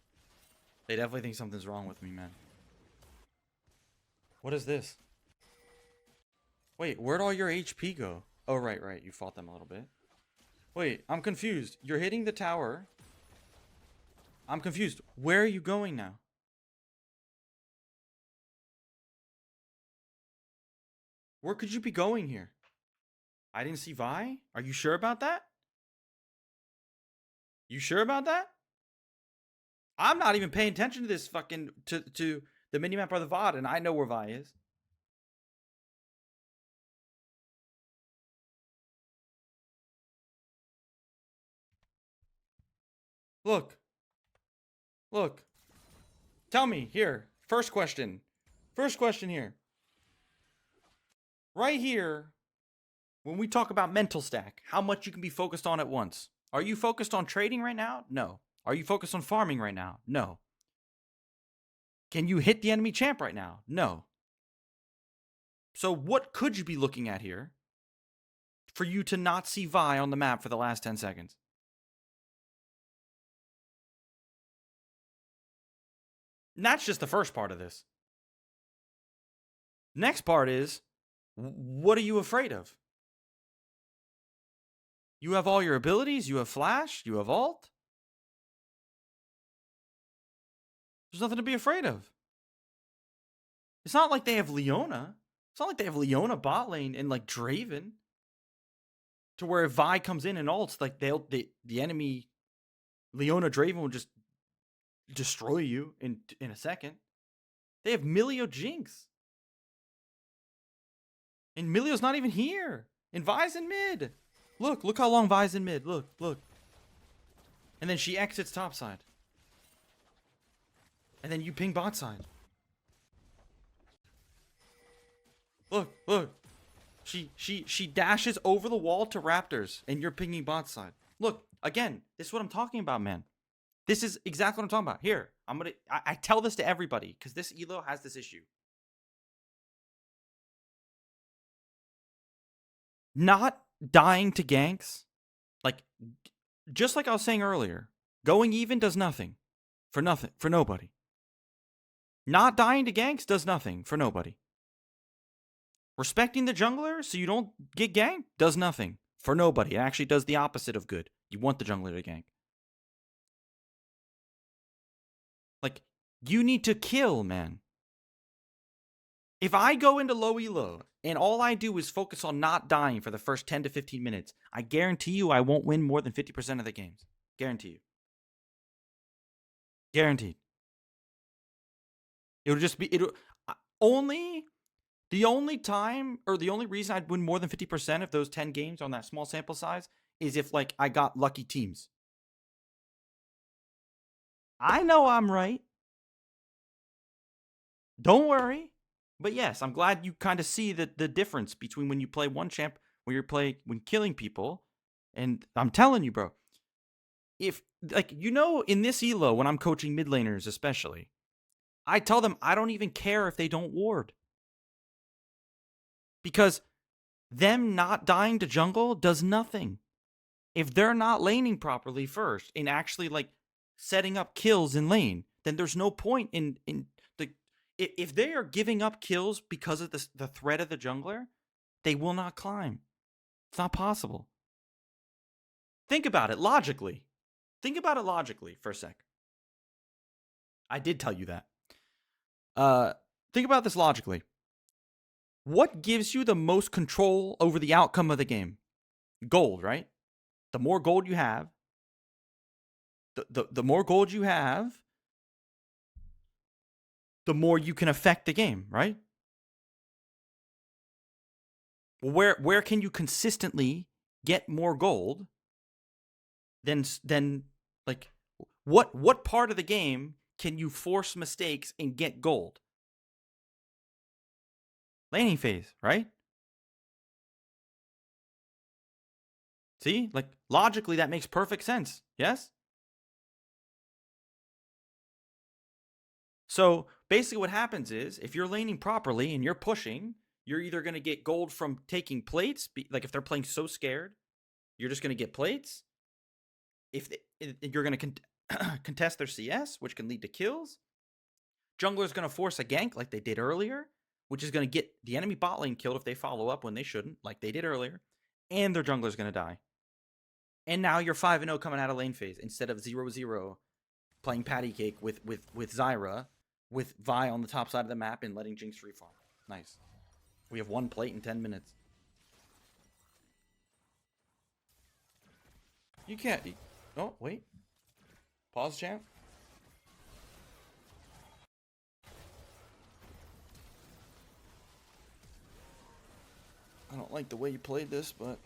They definitely think something's wrong with me, man. What is this? Wait, where'd all your HP go? Oh, right. You fought them a little bit. Wait, I'm confused. You're hitting the tower. I'm confused. Where are you going now? Where could you be going here? I didn't see Vi. Are you sure about that? You sure about that? I'm not even paying attention to this fucking to the minimap or the VOD, and I know where Vi is. Look. Tell me here. First question here. Right here, when we talk about mental stack, how much you can be focused on at once. Are you focused on trading right now? No. Are you focused on farming right now? No. Can you hit the enemy champ right now? No. So what could you be looking at here for you to not see Vi on the map for the last 10 seconds? And that's just the first part of this. Next part is, what are you afraid of? You have all your abilities, you have flash, you have ult. There's nothing to be afraid of. It's not like they have Leona. It's not like they have Leona bot lane and like Draven. To where if Vi comes in and ults, like the enemy Leona Draven will just destroy you in a second. They have Milio Jinx. And Milio's not even here. And Vi's in mid. Look how long Vi's in mid. Look. And then she exits topside. And then you ping bot side. Look. She dashes over the wall to Raptors, and you're pinging bot side. Look, again, this is what I'm talking about, man. This is exactly what I'm talking about. Here, I tell this to everybody, because this elo has this issue. Not dying to ganks, like, just like I was saying earlier, going even does nothing. For nobody. Not dying to ganks does nothing for nobody. Respecting the jungler so you don't get ganked does nothing for nobody. It actually does the opposite of good. You want the jungler to gank. Like, you need to kill, man. If I go into low elo and all I do is focus on not dying for the first 10 to 15 minutes, I guarantee you I won't win more than 50% of the games. Guarantee you. Guaranteed. It'll just be, the only time, or the only reason I'd win more than 50% of those 10 games on that small sample size is if, like, I got lucky teams. I know I'm right. Don't worry. But yes, I'm glad you kind of see the difference between when you play one champ, when killing people. And I'm telling you, bro, if, like, in this elo, when I'm coaching mid laners especially, I tell them I don't even care if they don't ward. Because them not dying to jungle does nothing. If they're not laning properly first and actually, like, setting up kills in lane, then there's no point in If they are giving up kills because of the threat of the jungler, they will not climb. It's not possible. Think about it logically. Think about it logically for a sec. I did tell you that. Think about this logically. What gives you the most control over the outcome of the game? Gold, right? The more gold you have, the more gold you have, the more you can affect the game, right? Where can you consistently get more gold than like what part of the game can you force mistakes and get gold? Laning phase, right? See? Like logically that makes perfect sense. Yes? So basically what happens is if you're laning properly and you're pushing, you're either going to get gold from taking plates, like if they're playing so scared, you're just going to get plates. If you're going to contest their CS, which can lead to kills, jungler's going to force a gank like they did earlier, which is going to get the enemy bot lane killed if they follow up when they shouldn't, like they did earlier, and their jungler's going to die. And now you're 5-0 coming out of lane phase instead of 0-0 playing patty cake with Zyra, with Vi on the top side of the map and letting Jinx free farm. Nice. We have one plate in 10 minutes. You can't... Oh, wait. Pause, champ. I don't like the way you played this, but...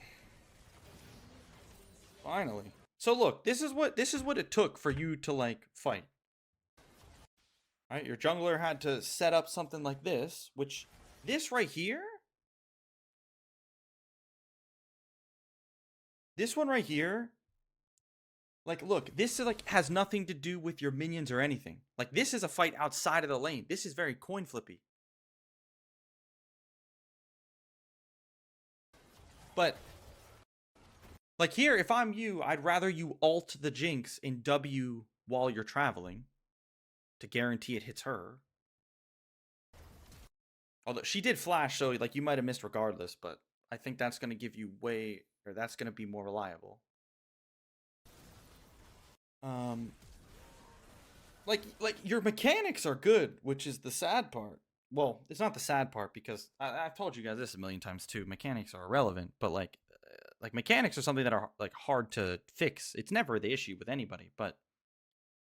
Finally. So look, this is what it took for you to, like, fight. Right? Your jungler had to set up something like this, which... This right here... This one right here... Like, look, this is, like, has nothing to do with your minions or anything. Like, this is a fight outside of the lane. This is very coin flippy. But, like, here, if I'm you, I'd rather you ult the Jinx in W while you're traveling to guarantee it hits her. Although, she did flash, so, like, you might have missed regardless, but I think that's going to give you that's going to be more reliable. Like your mechanics are good, which is the sad part. Well, it's not the sad part because I've told you guys this a million times too. Mechanics are irrelevant, but like mechanics are something that are like hard to fix. It's never the issue with anybody, but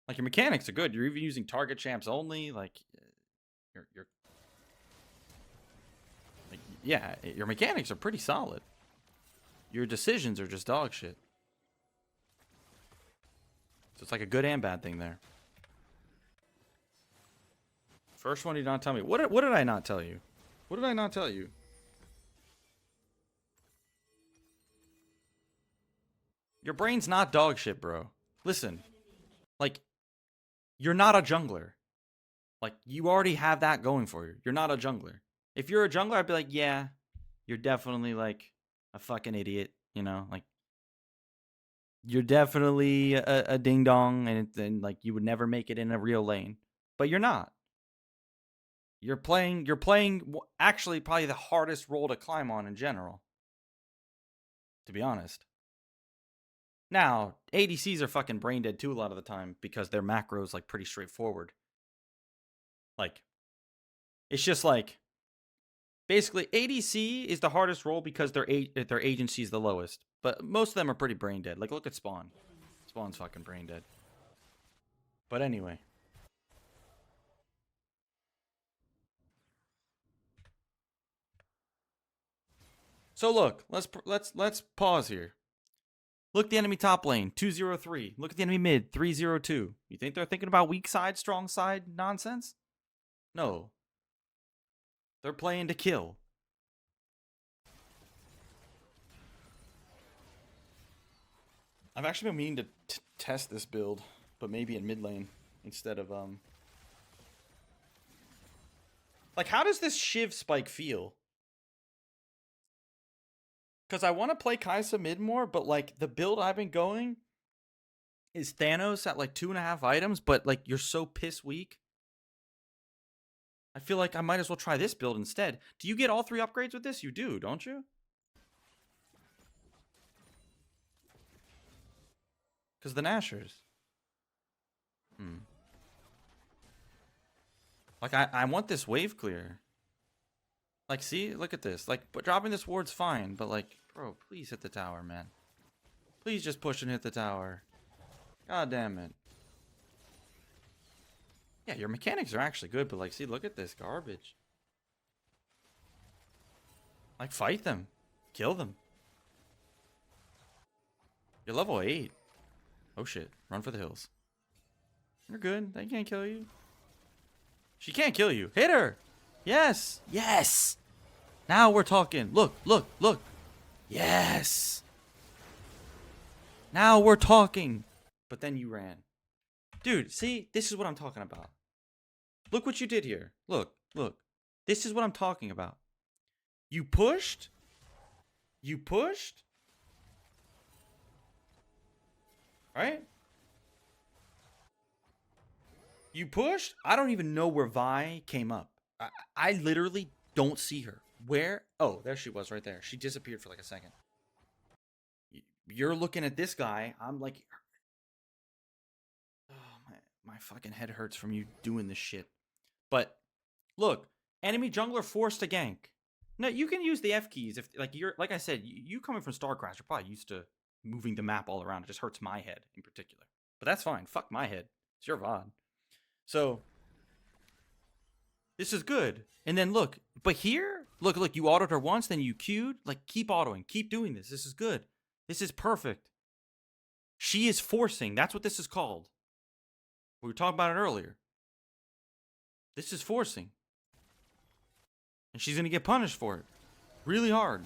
like your mechanics are good. You're even using target champs only. Like you're like, yeah, your mechanics are pretty solid. Your decisions are just dog shit. So it's like a good and bad thing there. First one, you did not tell me. What did I not tell you? What did I not tell you? Your brain's not dog shit, bro. Listen. Like, you're not a jungler. Like, you already have that going for you. You're not a jungler. If you're a jungler, I'd be like, yeah, you're definitely, like, a fucking idiot. You know? Like, you're definitely a ding-dong, and, like, you would never make it in a real lane. But you're not. You're playing actually probably the hardest role to climb on in general. To be honest. Now, ADCs are fucking brain dead too a lot of the time because their macros like pretty straightforward. Like, it's just like, basically ADC is the hardest role because their agency is the lowest. But most of them are pretty brain dead. Like, look at Spawn. Spawn's fucking brain dead. But anyway. So look, let's pause here. Look at the enemy top lane, 203. Look at the enemy mid, 302. You think they're thinking about weak side, strong side nonsense? No. They're playing to kill. I've actually been meaning to test this build, but maybe in mid lane instead of Like, how does this Shiv spike feel? Because I want to play Kai'Sa mid more, but like the build I've been going is Thanos at like 2.5 items, but like you're so piss weak. I feel like I might as well try this build instead. Do you get all 3 upgrades with this? You do, don't you? Because the Nashers. Like, I want this wave clear. Like, see? Look at this. Like, but dropping this ward's fine. But, like, bro, please hit the tower, man. Please just push and hit the tower. God damn it. Yeah, your mechanics are actually good. But, like, see, look at this garbage. Like, fight them. Kill them. You're level 8. Oh, shit. Run for the hills. You're good. They can't kill you. She can't kill you. Hit her. Yes. Yes. Now we're talking. Look, look, look. Yes. Now we're talking. But then you ran. Dude, see? This is what I'm talking about. Look what you did here. Look, look. This is what I'm talking about. You pushed. You pushed. Right? You pushed? I don't even know where Vi came up. I literally don't see her. Where? Oh, there she was right there. She disappeared for like a second. You're looking at this guy. I'm like... Oh, my fucking head hurts from you doing this shit. But, look. Enemy jungler forced to gank. No, you can use the F keys. If like I said, you coming from StarCraft, you're probably used to moving the map all around. It just hurts my head in particular. But that's fine. Fuck my head. It's your VOD. So, this is good. And then look, but here, look, you autoed her once, then you queued. Like, keep autoing. Keep doing this. This is good. This is perfect. She is forcing. That's what this is called. We were talking about it earlier. This is forcing. And she's going to get punished for it. Really hard.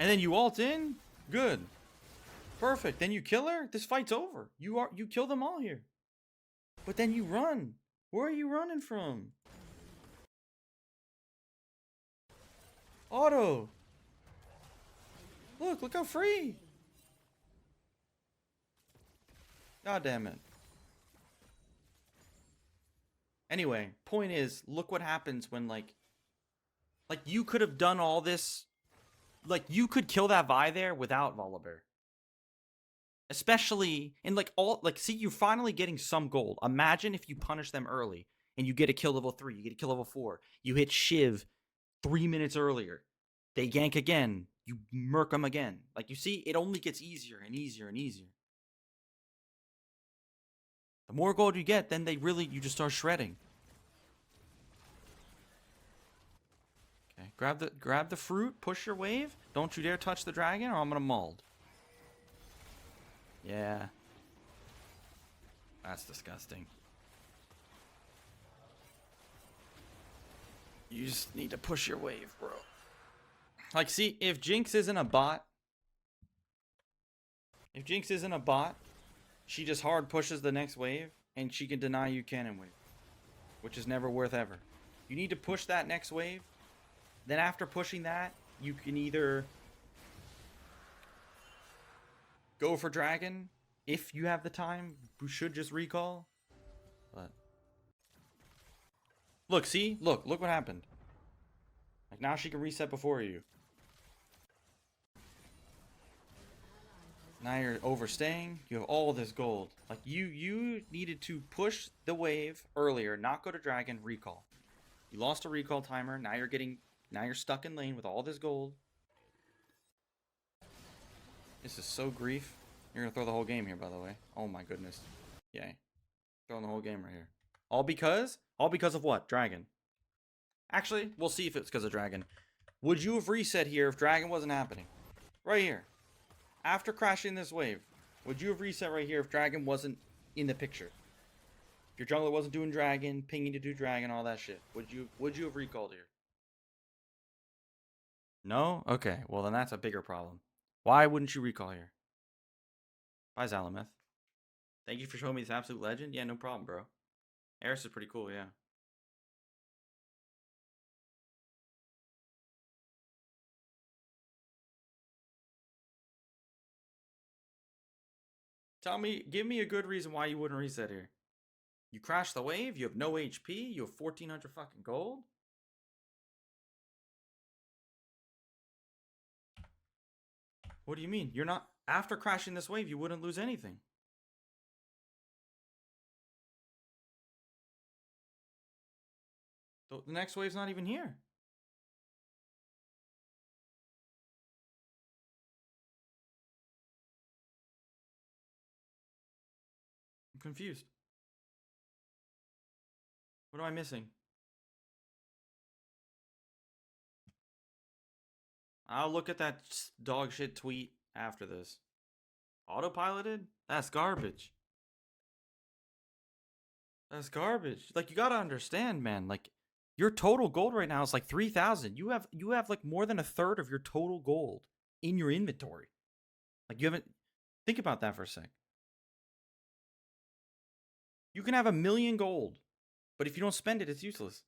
And then you ult in. Good. Perfect. Then you kill her. This fight's over. You kill them all here. But then you run. Where are you running from? Auto. Look how free. God damn it. Anyway, point is, look what happens when like you could have done all this. Like, you could kill that Vi there without Volibear. Especially in see, you're finally getting some gold. Imagine if you punish them early and you get a kill level 3, you get a kill level 4, you hit Shiv 3 minutes earlier. They gank again, you murk them again. Like, you see, it only gets easier and easier and easier. The more gold you get, then you just start shredding. Okay, grab the fruit, push your wave. Don't you dare touch the dragon or I'm gonna mauled. Yeah. That's disgusting. You just need to push your wave, bro. Like, see, if Jinx isn't a bot, she just hard pushes the next wave, and she can deny you cannon wave, which is never worth ever. You need to push that next wave. Then after pushing that, you can either go for dragon if you have the time. You should just recall. But look, see? Look what happened. Like, now she can reset before you. Now you're overstaying. You have all this gold. Like, you needed to push the wave earlier, not go to dragon, recall. You lost a recall timer. Now you're stuck in lane with all this gold. This is so grief. You're gonna throw the whole game here, by the way. Oh my goodness. Yay. Throwing the whole game right here. All because of what? Dragon. Actually, we'll see if it's because of dragon. Would you have reset here if dragon wasn't happening? Right here. After crashing this wave, would you have reset right here if dragon wasn't in the picture? If your jungler wasn't doing dragon, pinging to do dragon, all that shit. Would you have recalled here? No? Okay, well then that's a bigger problem. Why wouldn't you recall here? Bye, Zalameth. Thank you for showing me this absolute legend. Yeah, no problem, bro. Eris is pretty cool, yeah. Give me a good reason why you wouldn't reset here. You crash the wave, you have no HP, you have 1400 fucking gold. What do you mean? You're not, after crashing this wave, you wouldn't lose anything. The next wave's not even here. I'm confused. What am I missing? I'll look at that dog shit tweet after this. Autopiloted? That's garbage. That's garbage. Like, you gotta understand, man. Like, your total gold right now is like 3,000. You have like more than a third of your total gold in your inventory. Like, you haven't. Think about that for a sec. You can have 1,000,000 gold, but if you don't spend it, it's useless.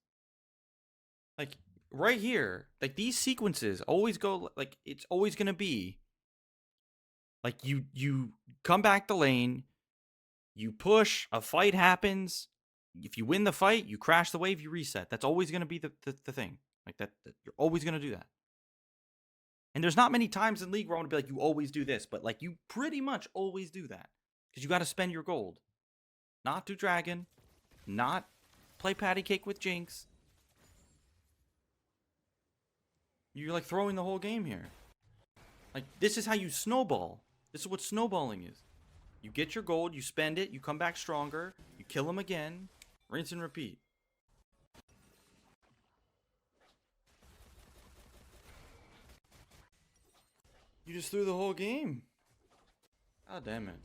Like, right here, like, these sequences always go, like, it's always gonna be like, you come back the lane, you push, a fight happens. If you win the fight, you crash the wave, you reset. That's always gonna be the thing. Like, that you're always gonna do that. And there's not many times in League where I want to be like, you always do this, but like, you pretty much always do that because you got to spend your gold. Not do dragon, not play patty cake with Jinx. You're like throwing the whole game here. Like, this is how you snowball. This is what snowballing is. You get your gold, you spend it, you come back stronger, you kill them again, rinse and repeat. You just threw the whole game. God damn it.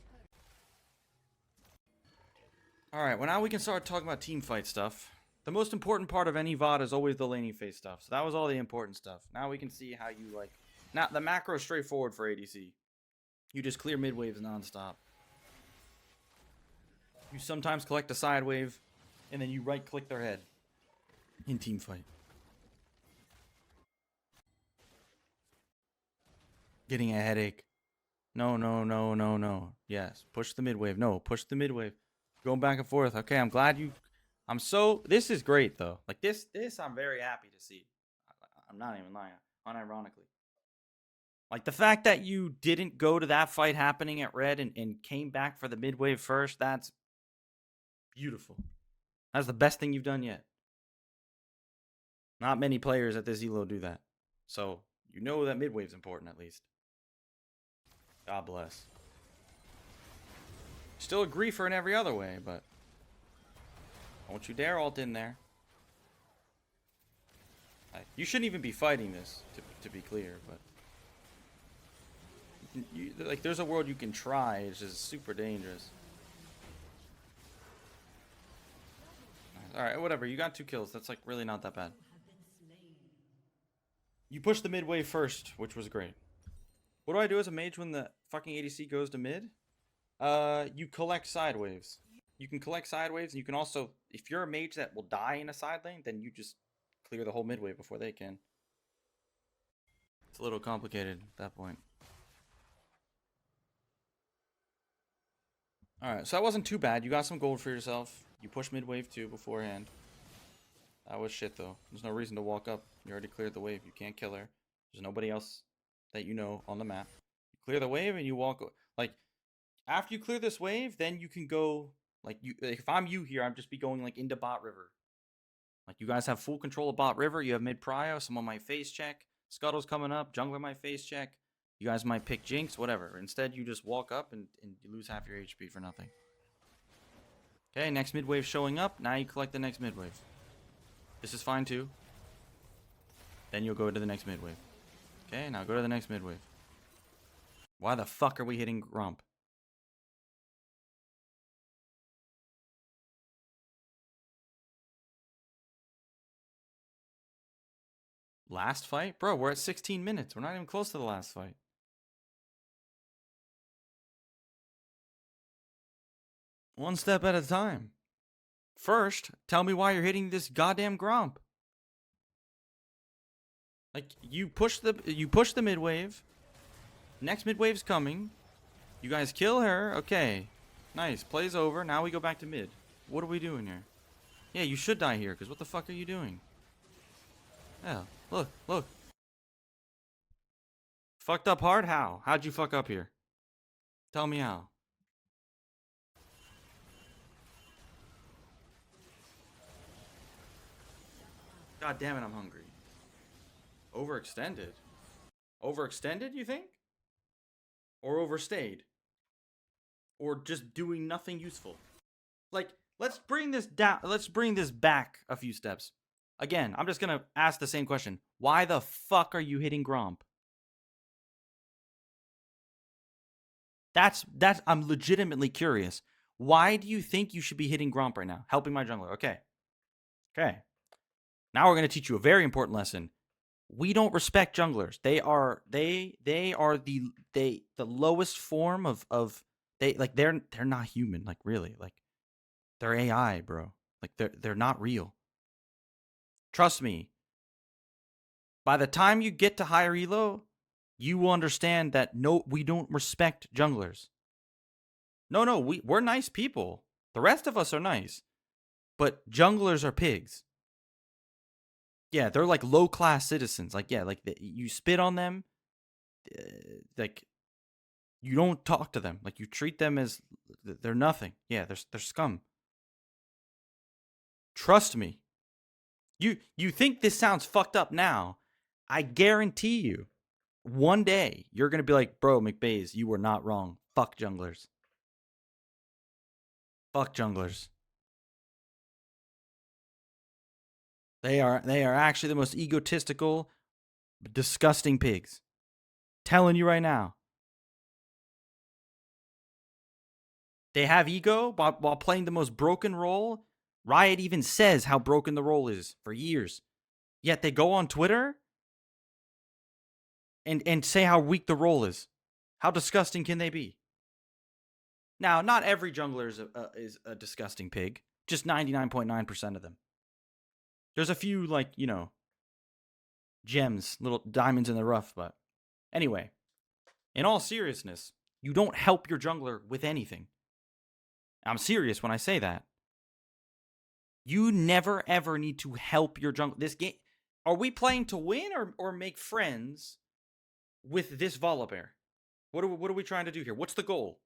Alright, well, now we can start talking about team fight stuff. The most important part of any VOD is always the laning phase stuff. So that was all the important stuff. Now we can see how you, like... Now, the macro is straightforward for ADC. You just clear mid waves nonstop. You sometimes collect a side wave, and then you right-click their head in team fight. Getting a headache. No, no, no, no, no. Yes, push the mid wave. No, push the mid wave. Going back and forth. Okay, I'm glad you... This is great, though. Like, this I'm very happy to see. I'm not even lying. Unironically. Like, the fact that you didn't go to that fight happening at red and came back for the mid wave first, that's beautiful. That's the best thing you've done yet. Not many players at this elo do that. So, you know that mid wave's important, at least. God bless. Still a griefer in every other way, but don't you dare ult in there. You shouldn't even be fighting this, to be clear, but like, there's a world you can try. It's just super dangerous. All right, whatever. You got 2 kills. That's like really not that bad. You pushed the mid wave first, which was great. What do I do as a mage when the fucking ADC goes to mid? You collect side waves. You can collect side waves, and you can also, if you're a mage that will die in a side lane, then you just clear the whole mid wave before they can. It's a little complicated at that point. Alright, so that wasn't too bad. You got some gold for yourself. You pushed mid wave too beforehand. That was shit, though. There's no reason to walk up. You already cleared the wave. You can't kill her. There's nobody else that you know on the map. You clear the wave and you walk. Like, after you clear this wave, then you can go. Like, if I'm you here, I'd just be going like into bot river. Like, you guys have full control of bot river. You have mid prio. Someone might face check. Scuttle's coming up. Jungler might face check. You guys might pick Jinx. Whatever. Instead, you just walk up and you lose half your HP for nothing. Okay, next mid wave showing up. Now you collect the next mid wave. This is fine too. Then you'll go to the next mid wave. Okay, now go to the next mid wave. Why the fuck are we hitting Grump? Last fight? Bro, we're at 16 minutes. We're not even close to the last fight. One step at a time. First, tell me why you're hitting this goddamn Grump. Like, you push the mid wave. Next mid wave's coming. You guys kill her. Okay. Nice. Play's over. Now we go back to mid. What are we doing here? Yeah, you should die here, because what the fuck are you doing? Yeah, look, look. Fucked up hard? How? How'd you fuck up here? Tell me how. God damn it, I'm hungry. Overextended? Overextended, you think? Or overstayed? Or just doing nothing useful? Like, let's bring this down. Let's bring this back a few steps. Again, I'm just gonna ask the same question. Why the fuck are you hitting Gromp? That's I'm legitimately curious. Why do you think you should be hitting Gromp right now? Helping my jungler. Okay. Okay. Now we're gonna teach you a very important lesson. We don't respect junglers. They are the lowest form of they're not human, like really. Like they're AI, bro. Like they're not real. Trust me. By the time you get to higher elo, you will understand that no, we don't respect junglers. No, we're nice people. The rest of us are nice. But junglers are pigs. Yeah, they're like low class citizens. Like, yeah, like you spit on them. Like, you don't talk to them. Like, you treat them as they're nothing. Yeah, they're scum. Trust me. You think this sounds fucked up now? I guarantee you, one day you're gonna be like, bro, Mcbaze, you were not wrong. Fuck junglers. Fuck junglers. They are actually the most egotistical, disgusting pigs. Telling you right now. They have ego while playing the most broken role. Riot even says how broken the role is for years. Yet they go on Twitter and say how weak the role is. How disgusting can they be? Now, not every jungler is a disgusting pig. Just 99.9% of them. There's a few, like, gems, little diamonds in the rough, but anyway, in all seriousness, you don't help your jungler with anything. I'm serious when I say that. You never ever need to help your jungler. This game, are we playing to win or make friends with this Volibear? What are we trying to do here? What's the goal?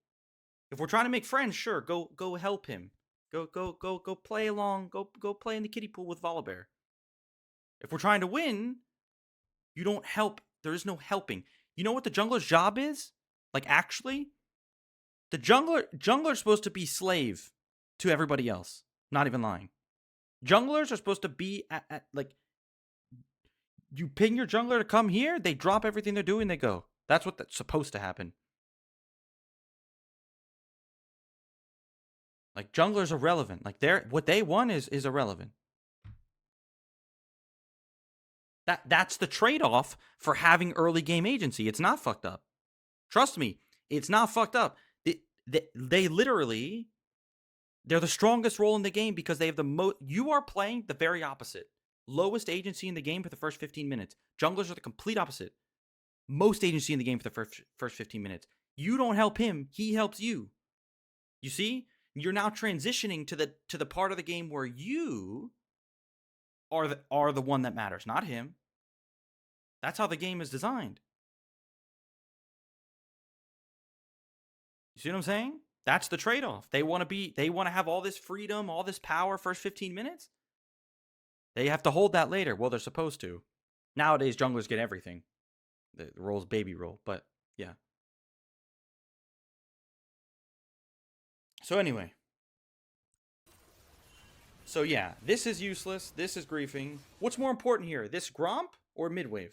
If we're trying to make friends, sure, go help him. Go play along. Go play in the kiddie pool with Volibear. If we're trying to win, you don't help. There is no helping. You know what the jungler's job is? Like, actually, the jungler's supposed to be slave to everybody else. Not even lying. Junglers are supposed to be at like, you ping your jungler to come here, they drop everything they're doing, they go. That's what's supposed to happen. Like, junglers are relevant. Like, what they want is irrelevant. That's the trade-off for having early game agency. It's not fucked up. Trust me, it's not fucked up. They literally, they're the strongest role in the game because they have the most. You are playing the very opposite. Lowest agency in the game for the first 15 minutes. Junglers are the complete opposite. Most agency in the game for the first 15 minutes. You don't help him, he helps you. You see? You're now transitioning to the part of the game where you are the one that matters, not him. That's how the game is designed. You see what I'm saying? That's the trade-off. They want to have all this freedom, all this power first 15 minutes. They have to hold that later. Well, they're supposed to. Nowadays, junglers get everything. The role's baby role, but yeah. So anyway. So yeah, this is useless. This is griefing. What's more important here? This Gromp or midwave?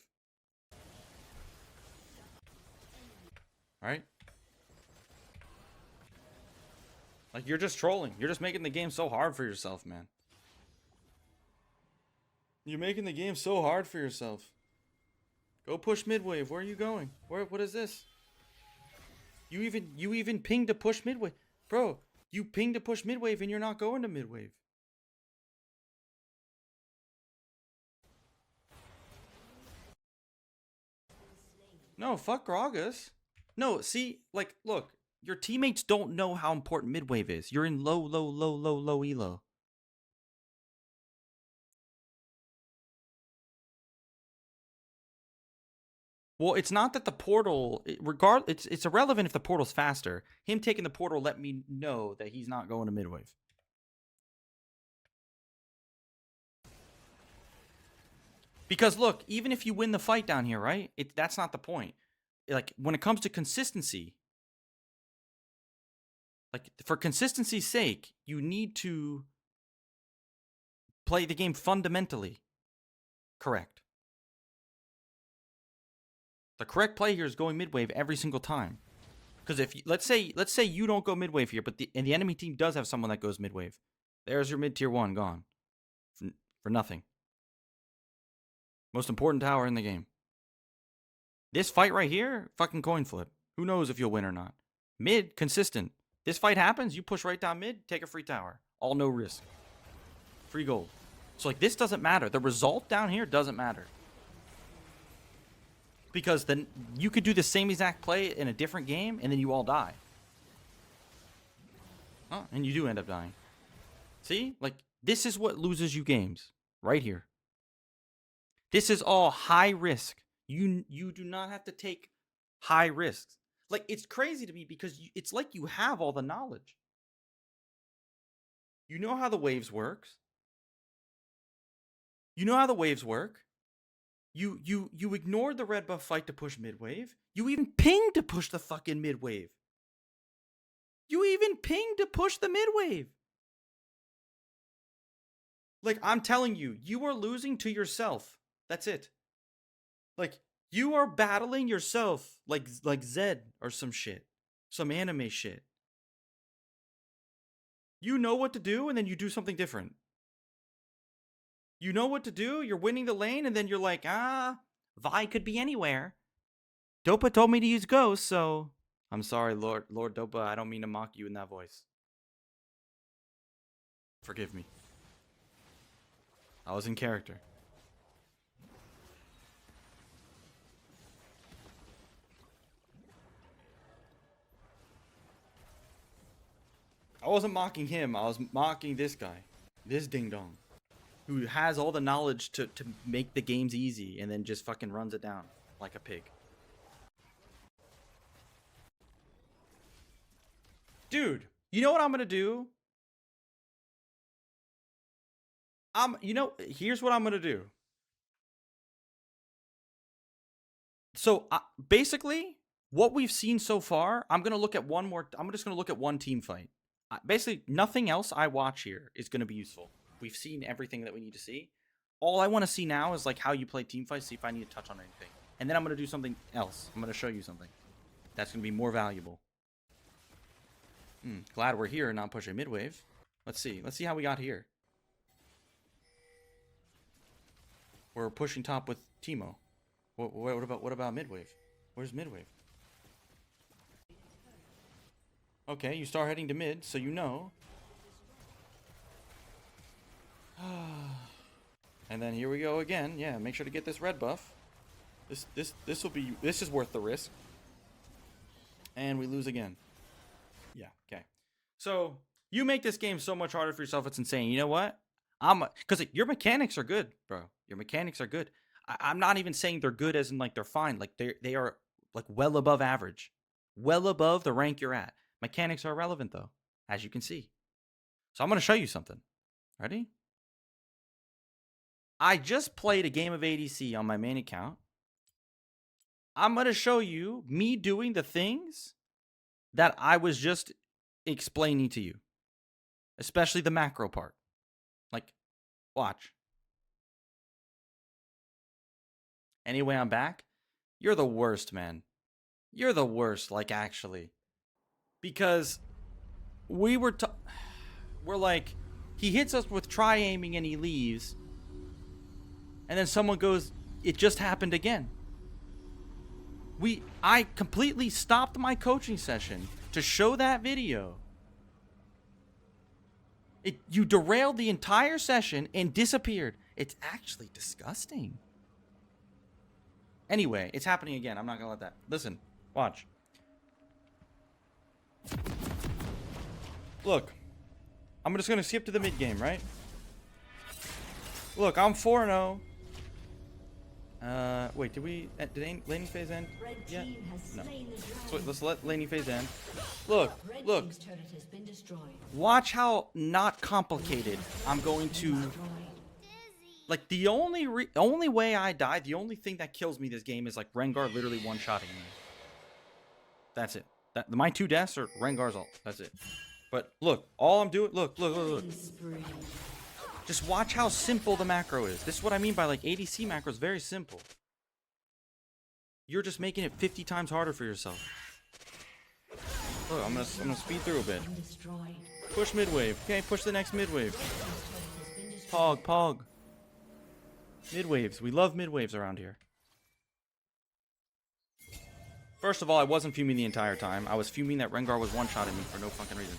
Alright? Like, you're just trolling. You're just making the game so hard for yourself, man. You're making the game so hard for yourself. Go push midwave. Where are you going? What is this? You even pinged to push midwave. Bro, you pinged to push midwave and you're not going to midwave. No, fuck Gragas. No, see, like, look. Your teammates don't know how important mid wave is. You're in low elo. Well, it's not that the portal, it's irrelevant if the portal's faster. Him taking the portal let me know that he's not going to mid wave. Because look, even if you win the fight down here, right? That's not the point. Like, when it comes to consistency, like, for consistency's sake, you need to play the game fundamentally correct. The correct play here is going mid wave every single time. Because if let's say you don't go mid wave here, but the enemy team does have someone that goes mid wave, there's your mid tier 1 gone for nothing. Most important tower in the game. This fight right here, fucking coin flip. Who knows if you'll win or not? Mid, consistent. This fight happens, you push right down mid, take a free tower. All no risk. Free gold. So, like, this doesn't matter. The result down here doesn't matter. Because then you could do the same exact play in a different game, and then you all die. Oh, and you do end up dying. See? Like, this is what loses you games. Right here. This is all high risk. You do not have to take high risks. Like, it's crazy to me because it's like you have all the knowledge. You know how the waves works. You know how the waves work. You ignored the red buff fight to push mid wave. You even pinged to push the fucking mid wave. You even pinged to push the mid wave. Like, I'm telling you, you are losing to yourself. That's it. Like, you are battling yourself like Zed or some shit. Some anime shit. You know what to do and then you do something different. You know what to do, you're winning the lane, and then you're like, Vi could be anywhere. Dopa told me to use Ghost, so... I'm sorry, Lord Dopa, I don't mean to mock you in that voice. Forgive me. I was in character. I wasn't mocking him, I was mocking this guy. This ding-dong. Who has all the knowledge to make the games easy and then just fucking runs it down like a pig. Dude, you know what I'm gonna do? Here's what I'm gonna do. So, basically, what we've seen so far, I'm just gonna look at one team fight. Basically, nothing else I watch here is gonna be useful. We've seen everything that we need to see. All I want to see now is like how you play team fights, see if I need to touch on anything. And then I'm going to do something else. I'm going to show you something that's going to be more valuable. Glad we're here and not pushing mid wave. Let's see. Let's see how we got here. We're pushing top with Teemo. What about mid wave? Where's mid wave? Okay, you start heading to mid, so you know. And then here we go again. Yeah, make sure to get this red buff. This is worth the risk. And we lose again. Yeah, okay. So you make this game so much harder for yourself, it's insane. You know what? Because your mechanics are good, bro. Your mechanics are good. I'm not even saying they're good as in like they're fine. Like they are like well above average. Well above the rank you're at. Mechanics are irrelevant though, as you can see. So I'm gonna show you something. Ready? I just played a game of ADC on my main account. I'm going to show you me doing the things that I was just explaining to you. Especially the macro part. Like, watch. Anyway, I'm back. You're the worst, man. You're the worst, like, actually. Because we're like, he hits us with tri-aiming and he leaves. And then someone goes, it just happened again. I completely stopped my coaching session to show that video. You derailed the entire session and disappeared. It's actually disgusting. Anyway, it's happening again. I'm not gonna let that. Listen, watch. Look, I'm just gonna skip to the mid game, right? Look, I'm 4-0. Wait, did laning phase end? Yeah. No. So let's let laning phase end. Look. Watch how not complicated I'm going to. Like the only way I die, the only thing that kills me this game is like Rengar literally one-shotting me. That's it. My 2 deaths are Rengar's ult. That's it. But look, all I'm doing, look. Just watch how simple the macro is. This is what I mean by like ADC macro is very simple. You're just making it 50 times harder for yourself. Look, I'm gonna speed through a bit. Push mid wave. Okay, push the next mid wave. Pog. Mid waves. We love mid waves around here. First of all, I wasn't fuming the entire time. I was fuming that Rengar was one-shotting me for no fucking reason.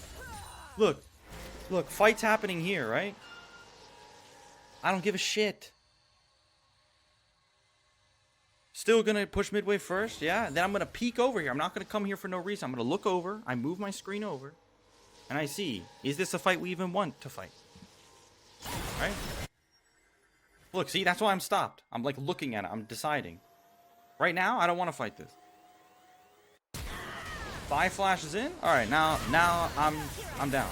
Look, fight's happening here, right? I don't give a shit. Still gonna push mid wave first, yeah? Then I'm gonna peek over here. I'm not gonna come here for no reason. I'm gonna look over. I move my screen over. And I see, is this a fight we even want to fight? Right? Look, see, that's why I'm stopped. I'm like looking at it. I'm deciding. Right now, I don't want to fight this. 5 flashes in. All right, now I'm down.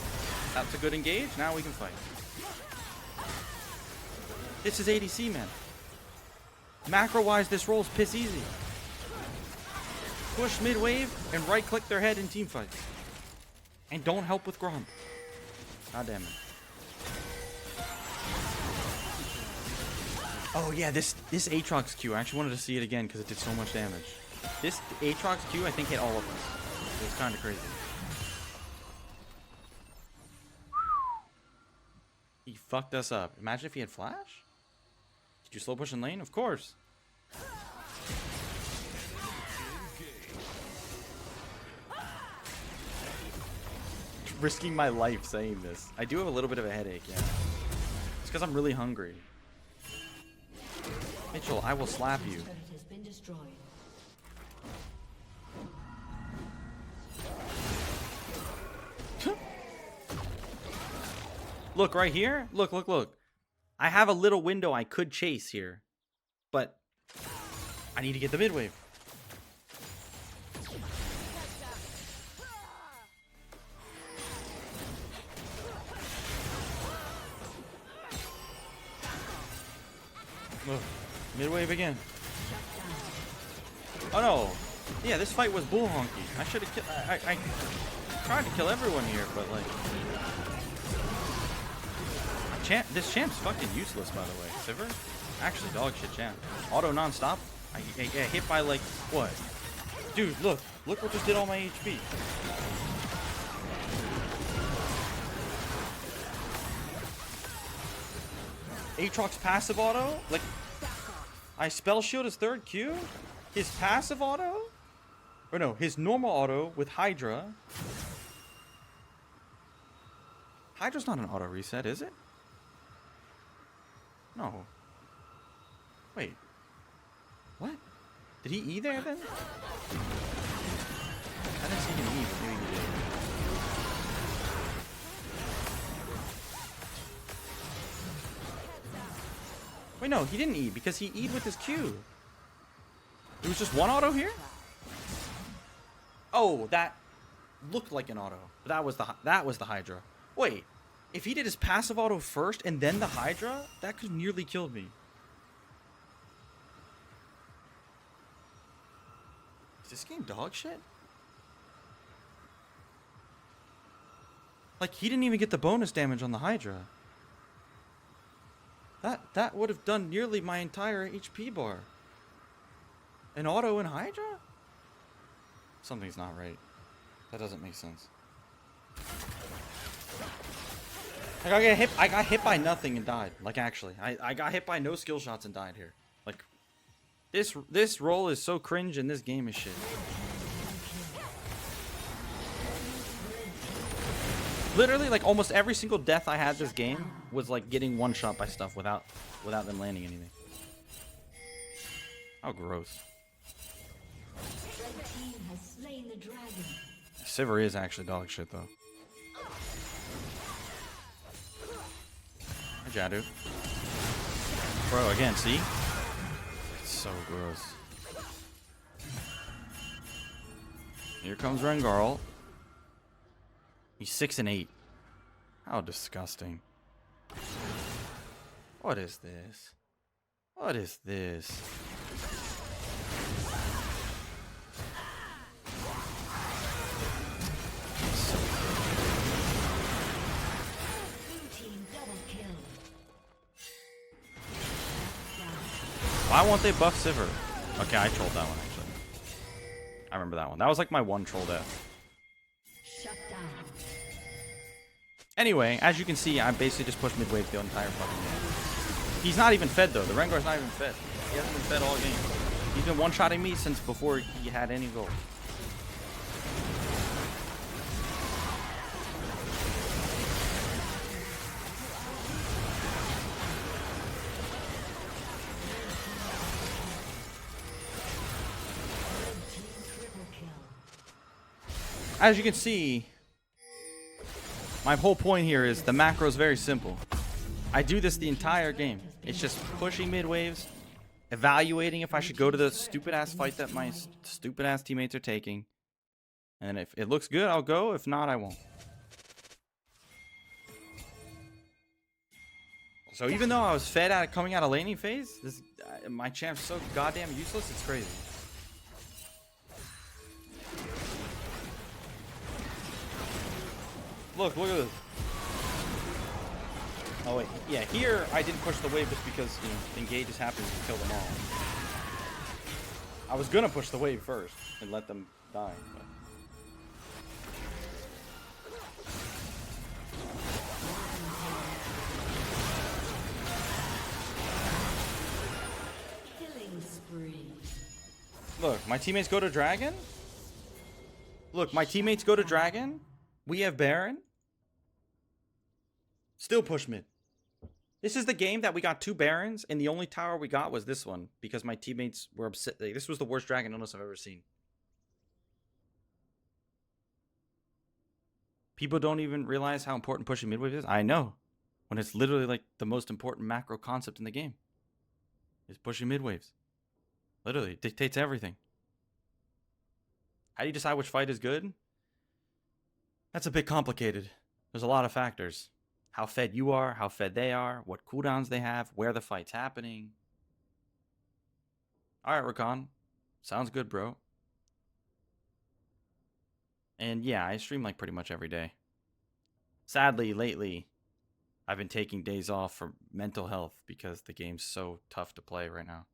That's a good engage. Now we can fight. This is ADC, man. Macro-wise, this roll's piss easy. Push mid-wave and right-click their head in team fights. And don't help with Grom. God damn it. Oh yeah, this Aatrox Q, I actually wanted to see it again because it did so much damage. This Aatrox Q, I think, hit all of us. It was kind of crazy. He fucked us up. Imagine if he had flash? Did you slow push in lane? Of course. Risking my life saying this. I do have a little bit of a headache, yeah. It's because I'm really hungry. Mitchell, I will slap you. Look, right here. Look. I have a little window I could chase here. But I need to get the mid wave. Look, mid wave again. Oh no. Yeah, this fight was bull honky. I should have killed. I tried to kill everyone here, but like. This champ's fucking useless, by the way. Sivir? Actually, dog shit champ. Auto non-stop? I hit by like, what? Dude, look what just did all my HP. Aatrox passive auto? Like, I spell shield his 3rd Q? His passive auto? Or no, his normal auto with Hydra. Hydra's not an auto reset, is it? No. Wait. What? Did he E there then? I didn't see him E, but maybe he did. Wait, no, he didn't E because he E'd with his Q. It was just one auto here? Oh, that looked like an auto. But that was the Hydra. Wait. If he did his passive auto first and then the Hydra, that could nearly kill me. Is this game dog shit? Like, he didn't even get the bonus damage on the Hydra. That would have done nearly my entire HP bar. An auto and Hydra? Something's not right. That doesn't make sense. I got hit by nothing and died. Like, actually. I got hit by no skill shots and died here. Like, this roll is so cringe and this game is shit. Literally, like, almost every single death I had this game was, like, getting one shot by stuff without them landing anything. How gross. Sivir is actually dog shit, though. Jadu. Bro, again, see? It's so gross. Here comes Rengarl. He's 6 and 8. How disgusting. What is this? What is this? Why won't they buff Sivir? Okay, I trolled that one actually. I remember that one. That was like my one troll death. Anyway, as you can see, I basically just pushed mid wave the entire fucking game. He's not even fed though. The Rengar's not even fed. He hasn't been fed all game. He's been one-shotting me since before he had any gold. As you can see, my whole point here is the macro is very simple. I do this the entire game. It's just pushing mid waves, evaluating if I should go to the stupid ass fight that my stupid ass teammates are taking. And if it looks good, I'll go. If not, I won't. So even though I was fed out coming out of laning phase, my champ's so goddamn useless, it's crazy. Look at this. Oh wait, yeah, here I didn't push the wave just because, you know, engage is happening to kill them all. I was gonna push the wave first and let them die, but... Killing spree. Look, my teammates go to Dragon? Look, my teammates go to Dragon? We have Baron? Still push mid. This is the game that we got 2 Barons, and the only tower we got was this one because my teammates were upset. Like, this was the worst Dragon illness I've ever seen. People don't even realize how important pushing mid wave is. I know, when it's literally like the most important macro concept in the game is pushing mid waves. Literally, it dictates everything. How do you decide which fight is good? That's a bit complicated. There's a lot of factors. How fed you are, how fed they are, what cooldowns they have, where the fight's happening. Alright, Rakan. Sounds good, bro. And yeah, I stream like pretty much every day. Sadly, lately, I've been taking days off for mental health because the game's so tough to play right now.